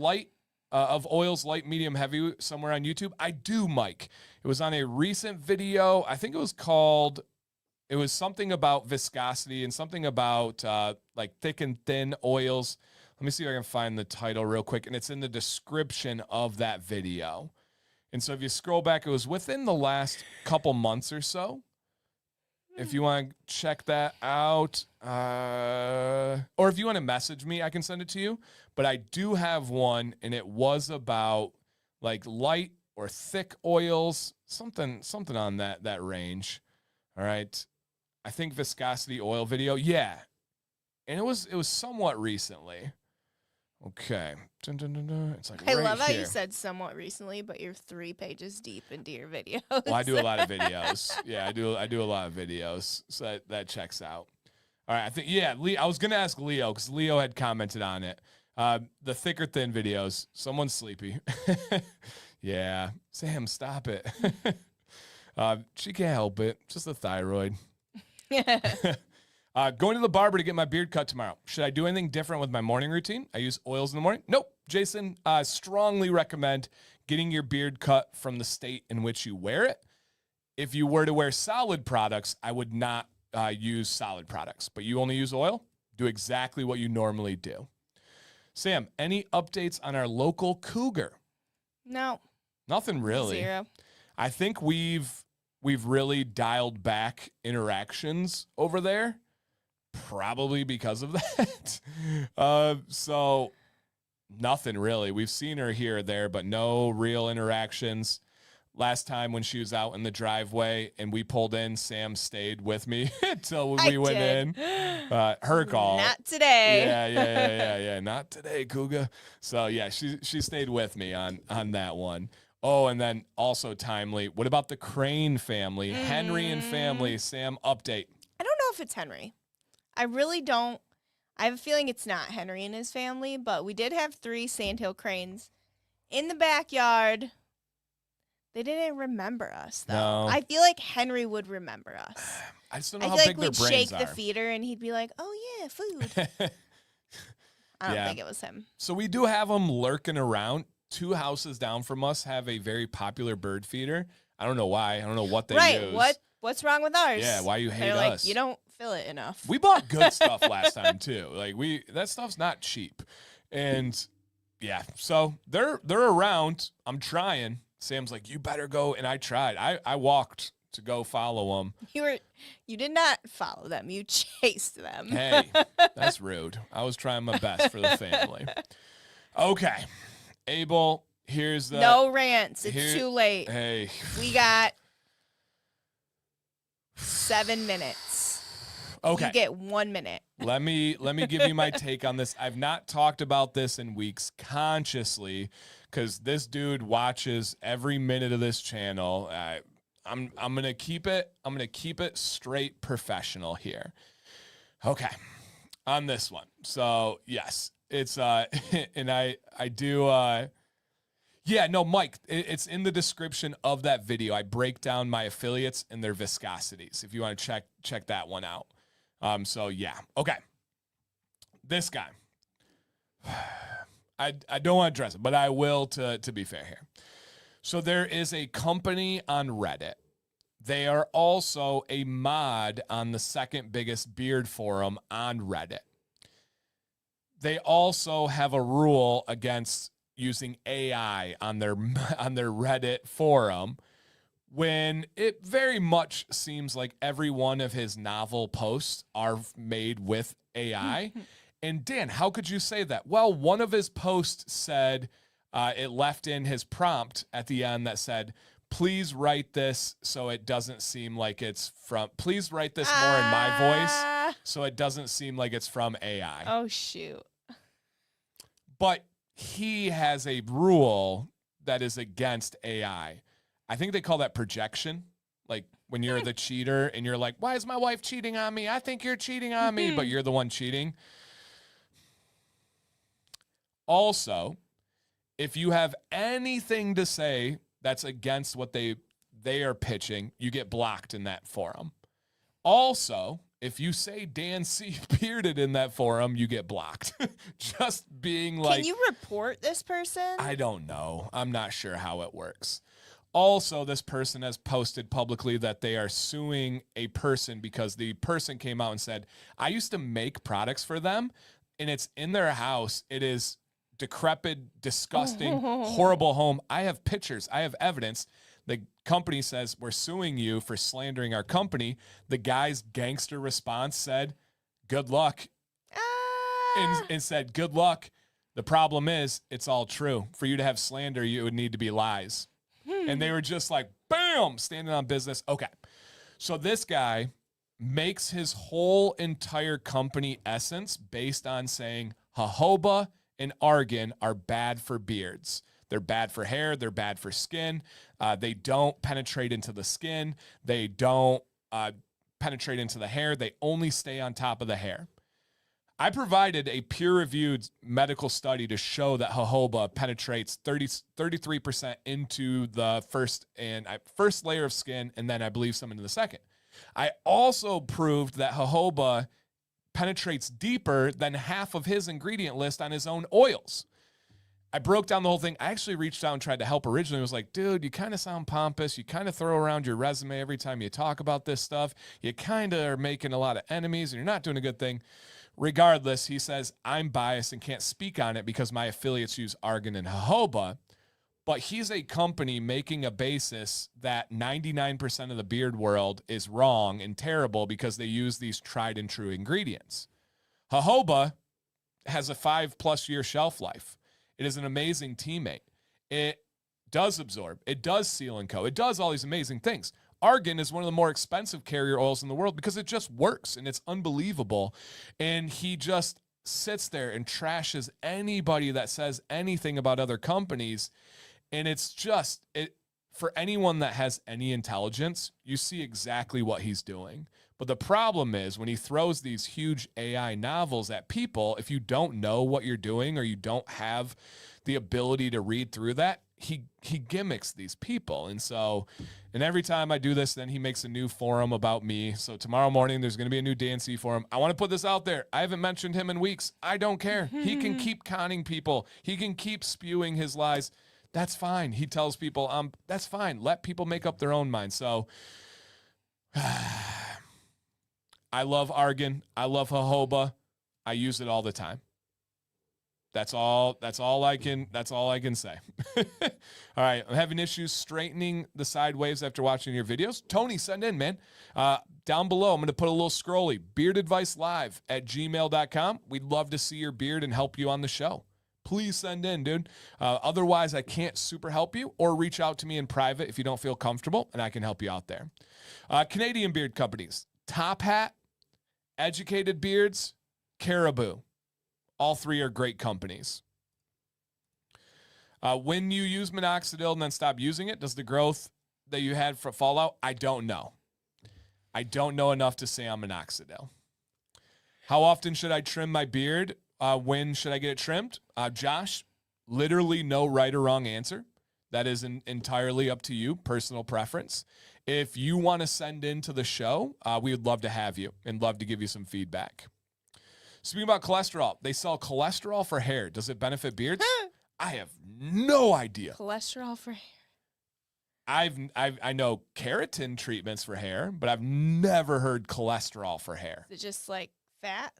of oils, light, medium, heavy, somewhere on YouTube? I do, Mike. It was on a recent video. I think it was something about viscosity and something about like thick and thin oils. Let me see if I can find the title real quick. And it's in the description of that video. And so if you scroll back, it was within the last couple months or so. If you want to check that out, or if you want to message me, I can send it to you. But I do have one, and it was about like light or thick oils, something on that range. All right, I think viscosity oil video, yeah, and it was somewhat recently. Okay. Dun, dun, dun, dun. It's like I right love how here. you said somewhat recently, but you're 3 pages deep into your videos. Well, I do a lot of videos. Yeah, I do a lot of videos. So that checks out. All right, I think I was gonna ask Leo because Leo had commented on it. The thick or thin videos. Someone's sleepy. Yeah, Sam, stop it. She can't help it. Just the thyroid. Going to the barber to get my beard cut tomorrow. Should I do anything different with my morning routine? I use oils in the morning. Nope. Jason, strongly recommend getting your beard cut from the state in which you wear it. If you were to wear solid products, I would not use solid products, but you only use oil, do exactly what you normally do. Sam, any updates on our local cougar? No. Nothing really. 0. I think we've really dialed back interactions over there. Probably because of that. So nothing really. We've seen her here or there, but no real interactions. Last time when she was out in the driveway and we pulled in, Sam stayed with me until we went in. Her call. Not today. Yeah. Not today, Cougar. So yeah, she stayed with me on that one. Oh, and then also timely. What about the Crane family? Henry and family. Sam, update. I don't know if it's Henry. I really don't. I have a feeling it's not Henry and his family, but we did have 3 sandhill cranes in the backyard. They didn't remember us, though. No. I feel like Henry would remember us. I just don't know I how feel big like their we'd shake brains the are. feeder and he'd be like, oh, yeah, food. I don't Yeah. think it was him. So we do have them lurking around. 2 houses down from us have a very popular bird feeder. I don't know why. I don't know what they use. What's wrong with ours? Yeah, why you hate They're like, us? you don't fill it enough. We bought good stuff last time too. Like that stuff's not cheap. And yeah, so they're around. I'm trying. Sam's like, you better go. And I tried. I walked to go follow them. You did not follow them. You chased them. Hey, that's rude. I was trying my best for the family. Okay. Abel, here's the No rants. It's too late. Hey. We got 7 minutes. Okay. You get 1 minute. Let me give you my take on this. I've not talked about this in weeks consciously because this dude watches every minute of this channel. I'm gonna keep it straight professional here. Okay, on this one. So yes, it's and I do yeah, no, Mike, it's in the description of that video. I break down my affiliates and their viscosities if you want to check that one out. So yeah, okay. This guy, I don't want to address it, but I will to be fair here. So there is a company on Reddit. They are also a mod on the second biggest beard forum on Reddit. They also have a rule against using AI on their Reddit forum, when it very much seems like every one of his novel posts are made with AI. And Dan, how could you say that? Well, one of his posts said, it left in his prompt at the end that said, please write this so it doesn't seem like it's from, please write this more in my voice so it doesn't seem like it's from AI. Oh, shoot. But he has a rule that is against AI. I think they call that projection. Like when you're the cheater and you're like, why is my wife cheating on me? I think you're cheating on me, but you're the one cheating. Also, if you have anything to say that's against what they are pitching, you get blocked in that forum. Also, if you say Dan C. bearded in that forum, you get blocked. Just being like... Can you report this person? I don't know. I'm not sure how it works. Also, this person has posted publicly that they are suing a person because the person came out and said, I used to make products for them, and it's in their house. It is decrepit, disgusting, horrible home. I have pictures. I have evidence. The company says, we're suing you for slandering our company. The guy's gangster response said, good luck. And said, good luck. The problem is, it's all true. For you to have slander, you would need to be lies. And they were just like, bam, standing on business. Okay. So this guy makes his whole entire company essence based on saying jojoba and argan are bad for beards. They're bad for hair. They're bad for skin. They don't penetrate into the skin. They don't penetrate into the hair. They only stay on top of the hair. I provided a peer-reviewed medical study to show that jojoba penetrates 33% into the first layer of skin, and then I believe some into the second. I also proved that jojoba penetrates deeper than half of his ingredient list on his own oils. I broke down the whole thing. I actually reached out and tried to help originally. I was like, dude, you kind of sound pompous. You kind of throw around your resume every time you talk about this stuff. You kind of are making a lot of enemies, and you're not doing a good thing. Regardless, he says, I'm biased and can't speak on it because my affiliates use argan and jojoba. But he's a company making a basis that 99% of the beard world is wrong and terrible because they use these tried and true ingredients. Jojoba has a 5+ year shelf life. It is an amazing teammate. It does absorb. It does seal and coat. It does all these amazing things. Argan is one of the more expensive carrier oils in the world because it just works and it's unbelievable. And he just sits there and trashes anybody that says anything about other companies. And it's just, for anyone that has any intelligence, you see exactly what he's doing. But the problem is when he throws these huge AI novels at people, if you don't know what you're doing or you don't have the ability to read through that, he gimmicks these people. And every time I do this, then he makes a new forum about me. So tomorrow morning, there's going to be a new Dan C forum. I want to put this out there. I haven't mentioned him in weeks. I don't care. He can keep conning people. He can keep spewing his lies. That's fine. He tells people, that's fine. Let people make up their own mind. So I love argan. I love jojoba. I use it all the time. That's all I can say. All right. I'm having issues straightening the side waves after watching your videos. Tony, send in, man. Down below, I'm going to put a little scrolly, beardadvicelive@gmail.com. We'd love to see your beard and help you on the show. Please send in, dude. Otherwise, I can't super help you, or reach out to me in private if you don't feel comfortable, and I can help you out there. Canadian beard companies, Top Hat, Educated Beards, Caribou. All three are great companies. When you use minoxidil and then stop using it, does the growth that you had for fall out? I don't know. I don't know enough to say on minoxidil. How often should I trim my beard? When should I get it trimmed? Josh, literally no right or wrong answer. That is entirely up to you, personal preference. If you want to send in to the show, we would love to have you and love to give you some feedback. Speaking about cholesterol, they sell cholesterol for hair. Does it benefit beards? I have no idea. Cholesterol for hair. I know keratin treatments for hair, but I've never heard cholesterol for hair. Is it just like fat?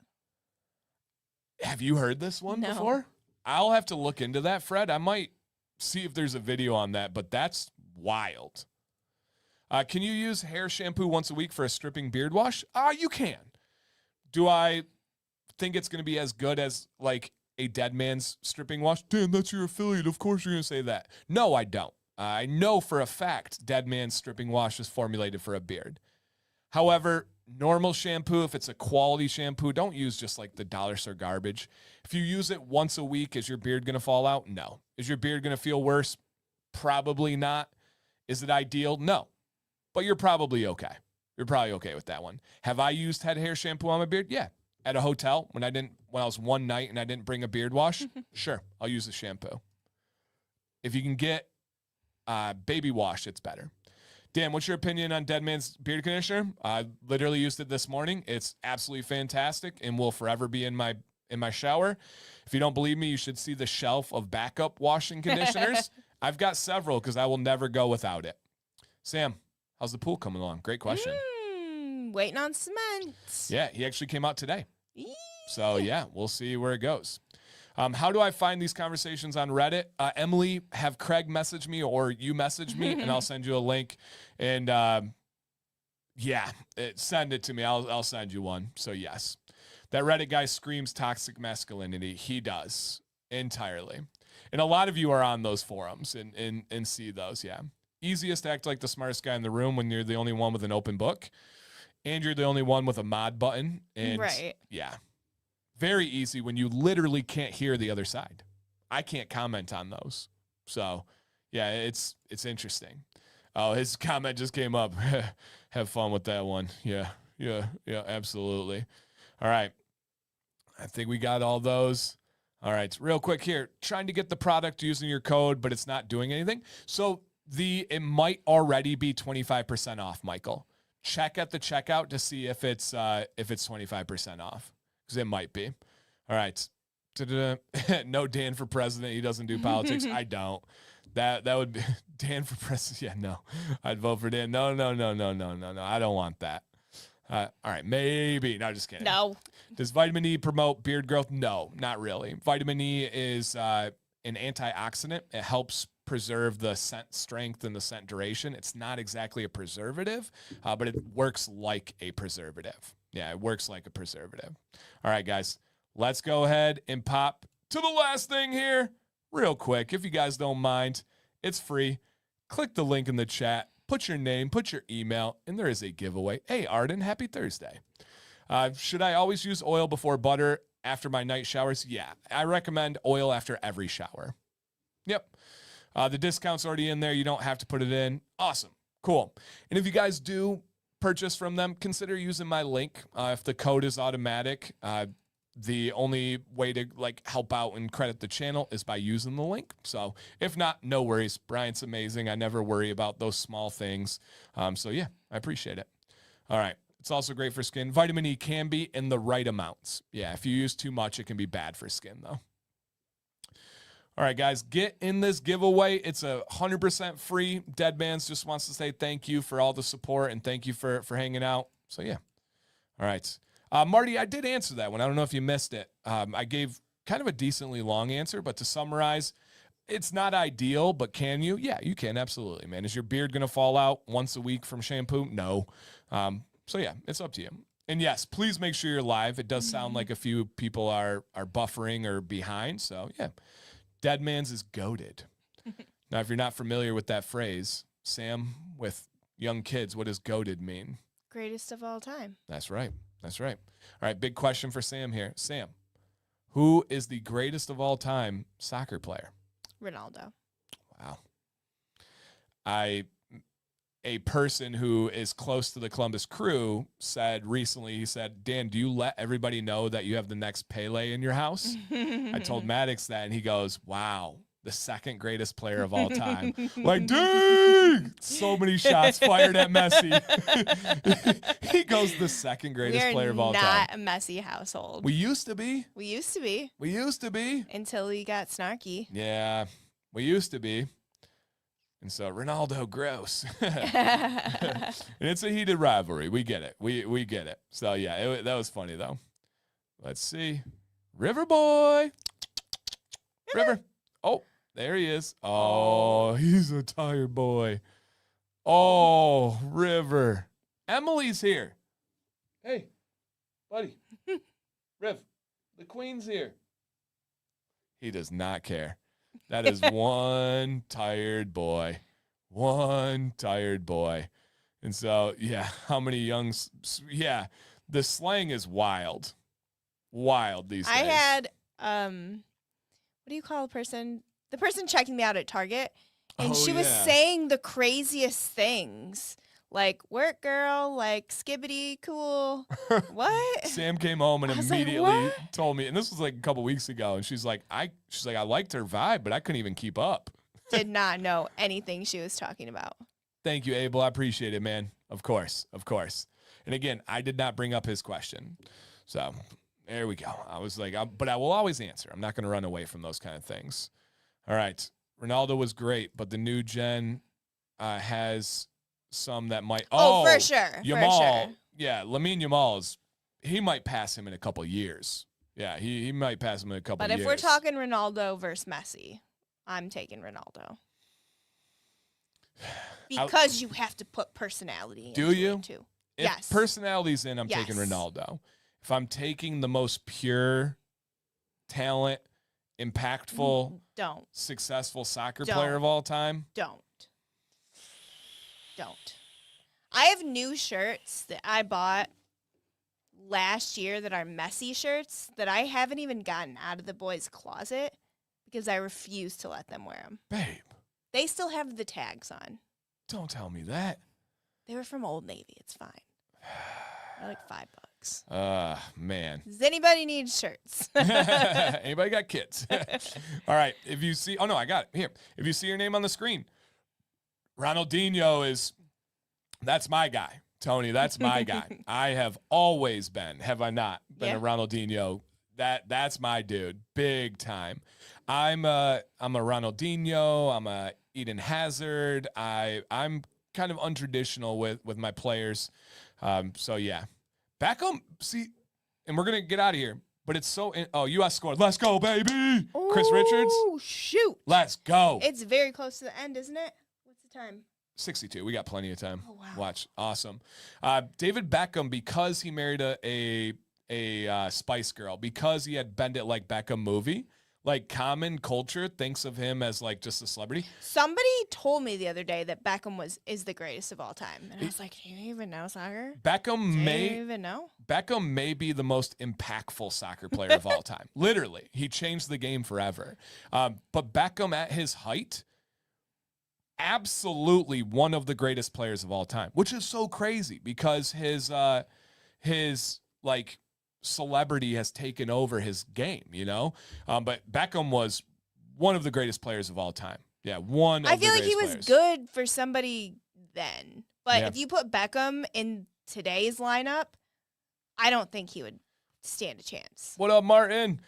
Have you heard this one No. before? I'll have to look into that, Fred. I might see if there's a video on that, but that's wild. Can you use hair shampoo once a week for a stripping beard wash? You can. Do I think it's going to be as good as like a Deadman's stripping wash? Dan, that's your affiliate. Of course you're going to say that. No, I don't. I know for a fact Deadman stripping wash is formulated for a beard. However, normal shampoo, if it's a quality shampoo, don't use just like the dollar store garbage. If you use it once a week, is your beard going to fall out? No. Is your beard going to feel worse? Probably not. Is it ideal? No. But you're probably okay. You're probably okay with that one. Have I used head hair shampoo on my beard? Yeah. At a hotel when I was one night and I didn't bring a beard wash, sure, I'll use the shampoo. If you can get baby wash, it's better. Dan, what's your opinion on Deadman's beard conditioner? I literally used it this morning. It's absolutely fantastic and will forever be in my shower. If you don't believe me, you should see the shelf of backup washing conditioners. I've got several because I will never go without it. Sam, how's the pool coming along? Great question. Waiting on cement. Yeah, he actually came out today. So, yeah, we'll see where it goes. How do I find these conversations on Reddit? Emily, have Craig message me or you message me, and I'll send you a link. And, send it to me. I'll send you one. So, yes. That Reddit guy screams toxic masculinity. He does entirely. And a lot of you are on those forums and see those, yeah. Easiest to act like the smartest guy in the room when you're the only one with an open book. And you're the only one with a mod button. And right. Yeah. Very easy when you literally can't hear the other side. I can't comment on those. So, yeah, it's interesting. Oh, his comment just came up. Have fun with that one. Yeah, absolutely. All right. I think we got all those. All right, real quick here. Trying to get the product using your code, but it's not doing anything. So it might already be 25% off, Michael. Check at the checkout to see if it's 25% off, because it might be. All right. No Dan for president. He doesn't do politics. I don't. That would be Dan for president. Yeah, no. I'd vote for Dan. No. I don't want that. All right, maybe. No, just kidding. No. Does vitamin E promote beard growth? No, not really. Vitamin E is an antioxidant. It helps preserve the scent strength and the scent duration. It's not exactly a preservative, but it works like a preservative. Yeah, it works like a preservative. All right, guys, let's go ahead and pop to the last thing here real quick. If you guys don't mind, it's free. Click the link in the chat. Put your name, put your email, and there is a giveaway. Hey, Arden, happy Thursday. Should I always use oil before butter after my night showers? Yeah, I recommend oil after every shower. Yep. The discount's already in there. You don't have to put it in. Awesome. Cool. And if you guys do purchase from them, consider using my link. If the code is automatic, the only way to help out and credit the channel is by using the link. So if not, no worries. Bryant's amazing. I never worry about those small things. So yeah, I appreciate it. All right. It's also great for skin. Vitamin E can be in the right amounts. Yeah, if you use too much, it can be bad for skin though. All right, guys, get in this giveaway. It's 100% free. Deadman's just wants to say thank you for all the support and thank you for hanging out. So yeah. All right. Marty, I did answer that one. I don't know if you missed it. I gave kind of a decently long answer, but to summarize, it's not ideal, but can you? Yeah, you can. Absolutely, man. Is your beard going to fall out once a week from shampoo? No. So yeah, it's up to you. And yes, please make sure you're live. It does sound like a few people are buffering or behind. So yeah, Deadman's is goated. Now, if you're not familiar with that phrase, Sam, with young kids, what does goated mean? Greatest of all time. That's right. That's right. All right, big question for Sam here. Sam, who is the greatest of all time soccer player? Ronaldo. Wow. A person who is close to the Columbus Crew said recently, he said, Dan, do you let everybody know that you have the next Pele in your house? I told Maddox that, and he goes, wow, the second greatest player of all time. Like, dang! So many shots fired at Messi. He goes, the second greatest player of all time. We're not a Messi household. We used to be. We used to be. We used to be. Until he got snarky. Yeah, we used to be. And so Ronaldo, gross. And it's a heated rivalry. We get it. We get it. So, yeah, that was funny, though. Let's see. River boy. River. Oh, there he is. Oh, he's a tired boy. Oh, River. Emily's here. Hey, buddy. Riv, the queen's here. He does not care. That is one tired boy. One tired boy. And so, yeah, how many yeah, the slang is wild. Wild these days. I had, what do you call a person? The person checking me out at Target. And she was saying the craziest things. Like, work girl, like, skibbity, cool. What? Sam came home and immediately told me, and this was like a couple weeks ago, and she's like, I liked her vibe, but I couldn't even keep up. Did not know anything she was talking about. Thank you, Abel. I appreciate it, man. Of course. And again, I did not bring up his question. So there we go. I was like, but I will always answer. I'm not going to run away from those kind of things. All right. Ronaldo was great, but the new gen has some that might. Oh, for sure. Yamal. For sure. Yeah, Lamine Yamal he might pass him in a couple years. Yeah, he might pass him in a couple years. But if we're talking Ronaldo versus Messi, I'm taking Ronaldo. Because you have to put personality into it too. If personality's in, I'm taking Ronaldo. If I'm taking the most pure talent, impactful, successful soccer player of all time, don't. I have new shirts that I bought last year that are Messi shirts that I haven't even gotten out of the boys' closet because I refuse to let them wear them. Babe. They still have the tags on. Don't tell me that. They were from Old Navy. It's fine. They're like $5. Man. Does anybody need shirts? Anybody got kids? All right. If you see, I got it here. If you see your name on the screen, Ronaldinho that's my guy. Tony, that's my guy. I have always been, have I not, been a Ronaldinho. That's my dude. Big time. I'm a Ronaldinho. I'm a Eden Hazard. I'm kind of untraditional with my players. So yeah. Beckham, see, and we're gonna get out of here. But it's U.S. scored. Let's go, baby. Ooh, Chris Richards. Oh, shoot. Let's go. It's very close to the end, isn't it? What's the time? 62. We got plenty of time. Oh, wow. Watch. Awesome. David Beckham, because he married a Spice Girl, because he had Bend It Like Beckham movie, like common culture thinks of him as like just a celebrity. Somebody told me the other day that Beckham is the greatest of all time. And I was like, do you even know soccer? Beckham may be the most impactful soccer player of all time. Literally. He changed the game forever. But Beckham at his height, absolutely one of the greatest players of all time, which is so crazy because his like celebrity has taken over his game, but Beckham was one of the greatest players of all time. Yeah, I feel like he was good for somebody then, but if you put Beckham in today's lineup, I don't think he would stand a chance. What up, Martin?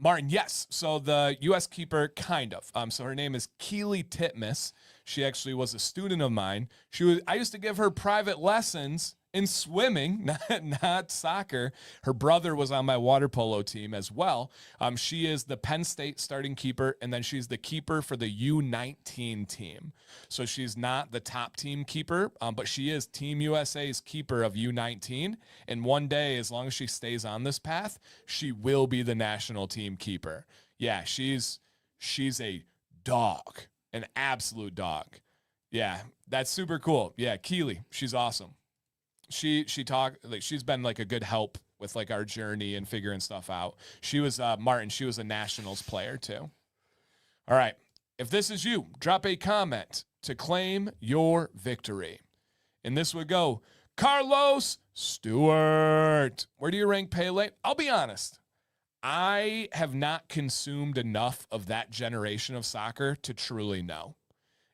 Martin, yes. So the U.S. keeper, kind of. So her name is Keely Titmus. She actually was a student of mine. I used to give her private lessons in swimming, not soccer. Her brother was on my water polo team as well. She is the Penn State starting keeper, and then she's the keeper for the U19 team. So she's not the top team keeper, but she is Team USA's keeper of U19. And one day, as long as she stays on this path, she will be the national team keeper. Yeah, she's a dog, an absolute dog. Yeah, that's super cool. Yeah, Keely, she's awesome. She's been like a good help with like our journey and figuring stuff out. She was Martin, she was a Nationals player too. All right. If this is you, drop a comment to claim your victory. And this would go, Carlos Stewart. Where do you rank Pele? I'll be honest. I have not consumed enough of that generation of soccer to truly know.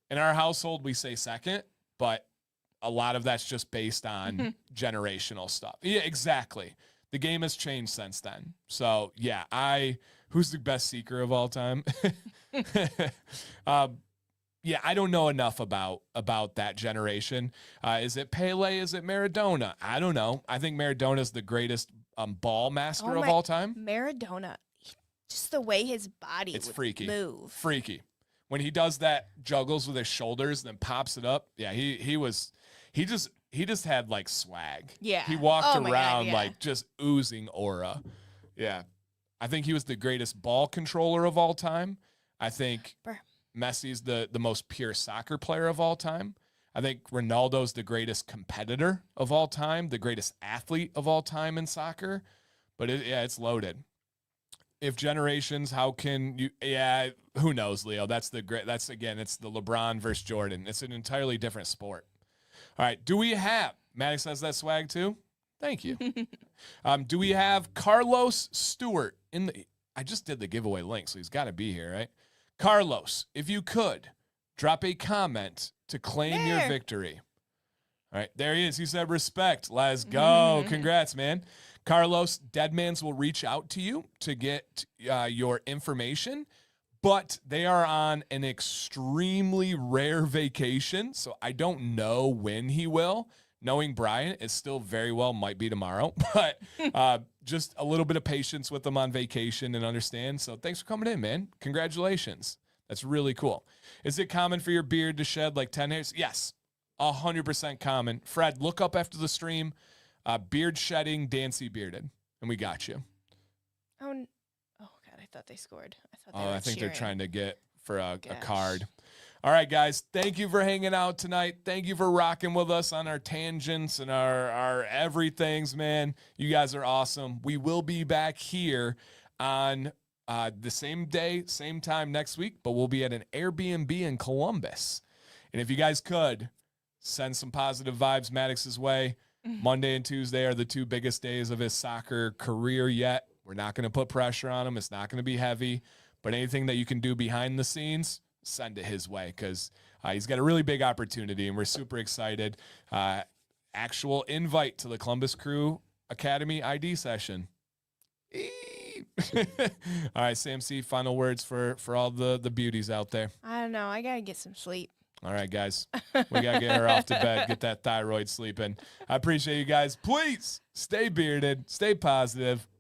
In our household, we say second, but a lot of that's just based on generational stuff. Yeah, exactly. The game has changed since then. So, yeah, who's the best seeker of all time? Yeah, I don't know enough about that generation. Is it Pele? Is it Maradona? I don't know. I think Maradona is the greatest ball master of all time. Maradona, just the way his body it's would freaky. Move. Freaky. When he does that, juggles with his shoulders, and then pops it up. Yeah, he just had like swag. Yeah. He walked around like just oozing aura. Yeah. I think he was the greatest ball controller of all time. I think Brr. Messi's the most pure soccer player of all time. I think Ronaldo's the greatest competitor of all time, the greatest athlete of all time in soccer. But it's loaded. If generations, how can you? Yeah, who knows, Leo? That's the great. That's again, it's the LeBron versus Jordan. It's an entirely different sport. All right, do we have Maddox has that swag too? Thank you. Do we have Carlos Stewart in the? I just did the giveaway link, so he's got to be here, right? Carlos, if you could drop a comment to claim your victory. All right, there he is. He said respect. Let's go. Congrats, man. Carlos, Deadmans will reach out to you to get your information, but they are on an extremely rare vacation, so I don't know when he will. Knowing Brian, it still very well might be tomorrow, but just a little bit of patience with them on vacation and understand. So thanks for coming in, man. Congratulations. That's really cool. Is it common for your beard to shed like 10 hairs? Yes, 100% common. Fred, look up after the stream. Beard shedding, Dancy bearded, and we got you. Oh God, I thought they scored. I think cheering. they're trying to get for a card. All right, guys, thank you for hanging out tonight. Thank you for rocking with us on our tangents and our everythings, man. You guys are awesome. We will be back here on the same day, same time next week, but we'll be at an Airbnb in Columbus. And if you guys could send some positive vibes Maddox's way. Monday and Tuesday are the two biggest days of his soccer career yet. We're not going to put pressure on him. It's not going to be heavy, but anything that you can do behind the scenes, send it his way because he's got a really big opportunity and we're super excited. Actual invite to the Columbus Crew Academy ID session. All right, Sam C, final words for all the beauties out there. I don't know. I got to get some sleep. All right, guys, we got to get her off to bed, get that thyroid sleeping. I appreciate you guys. Please stay bearded, stay positive.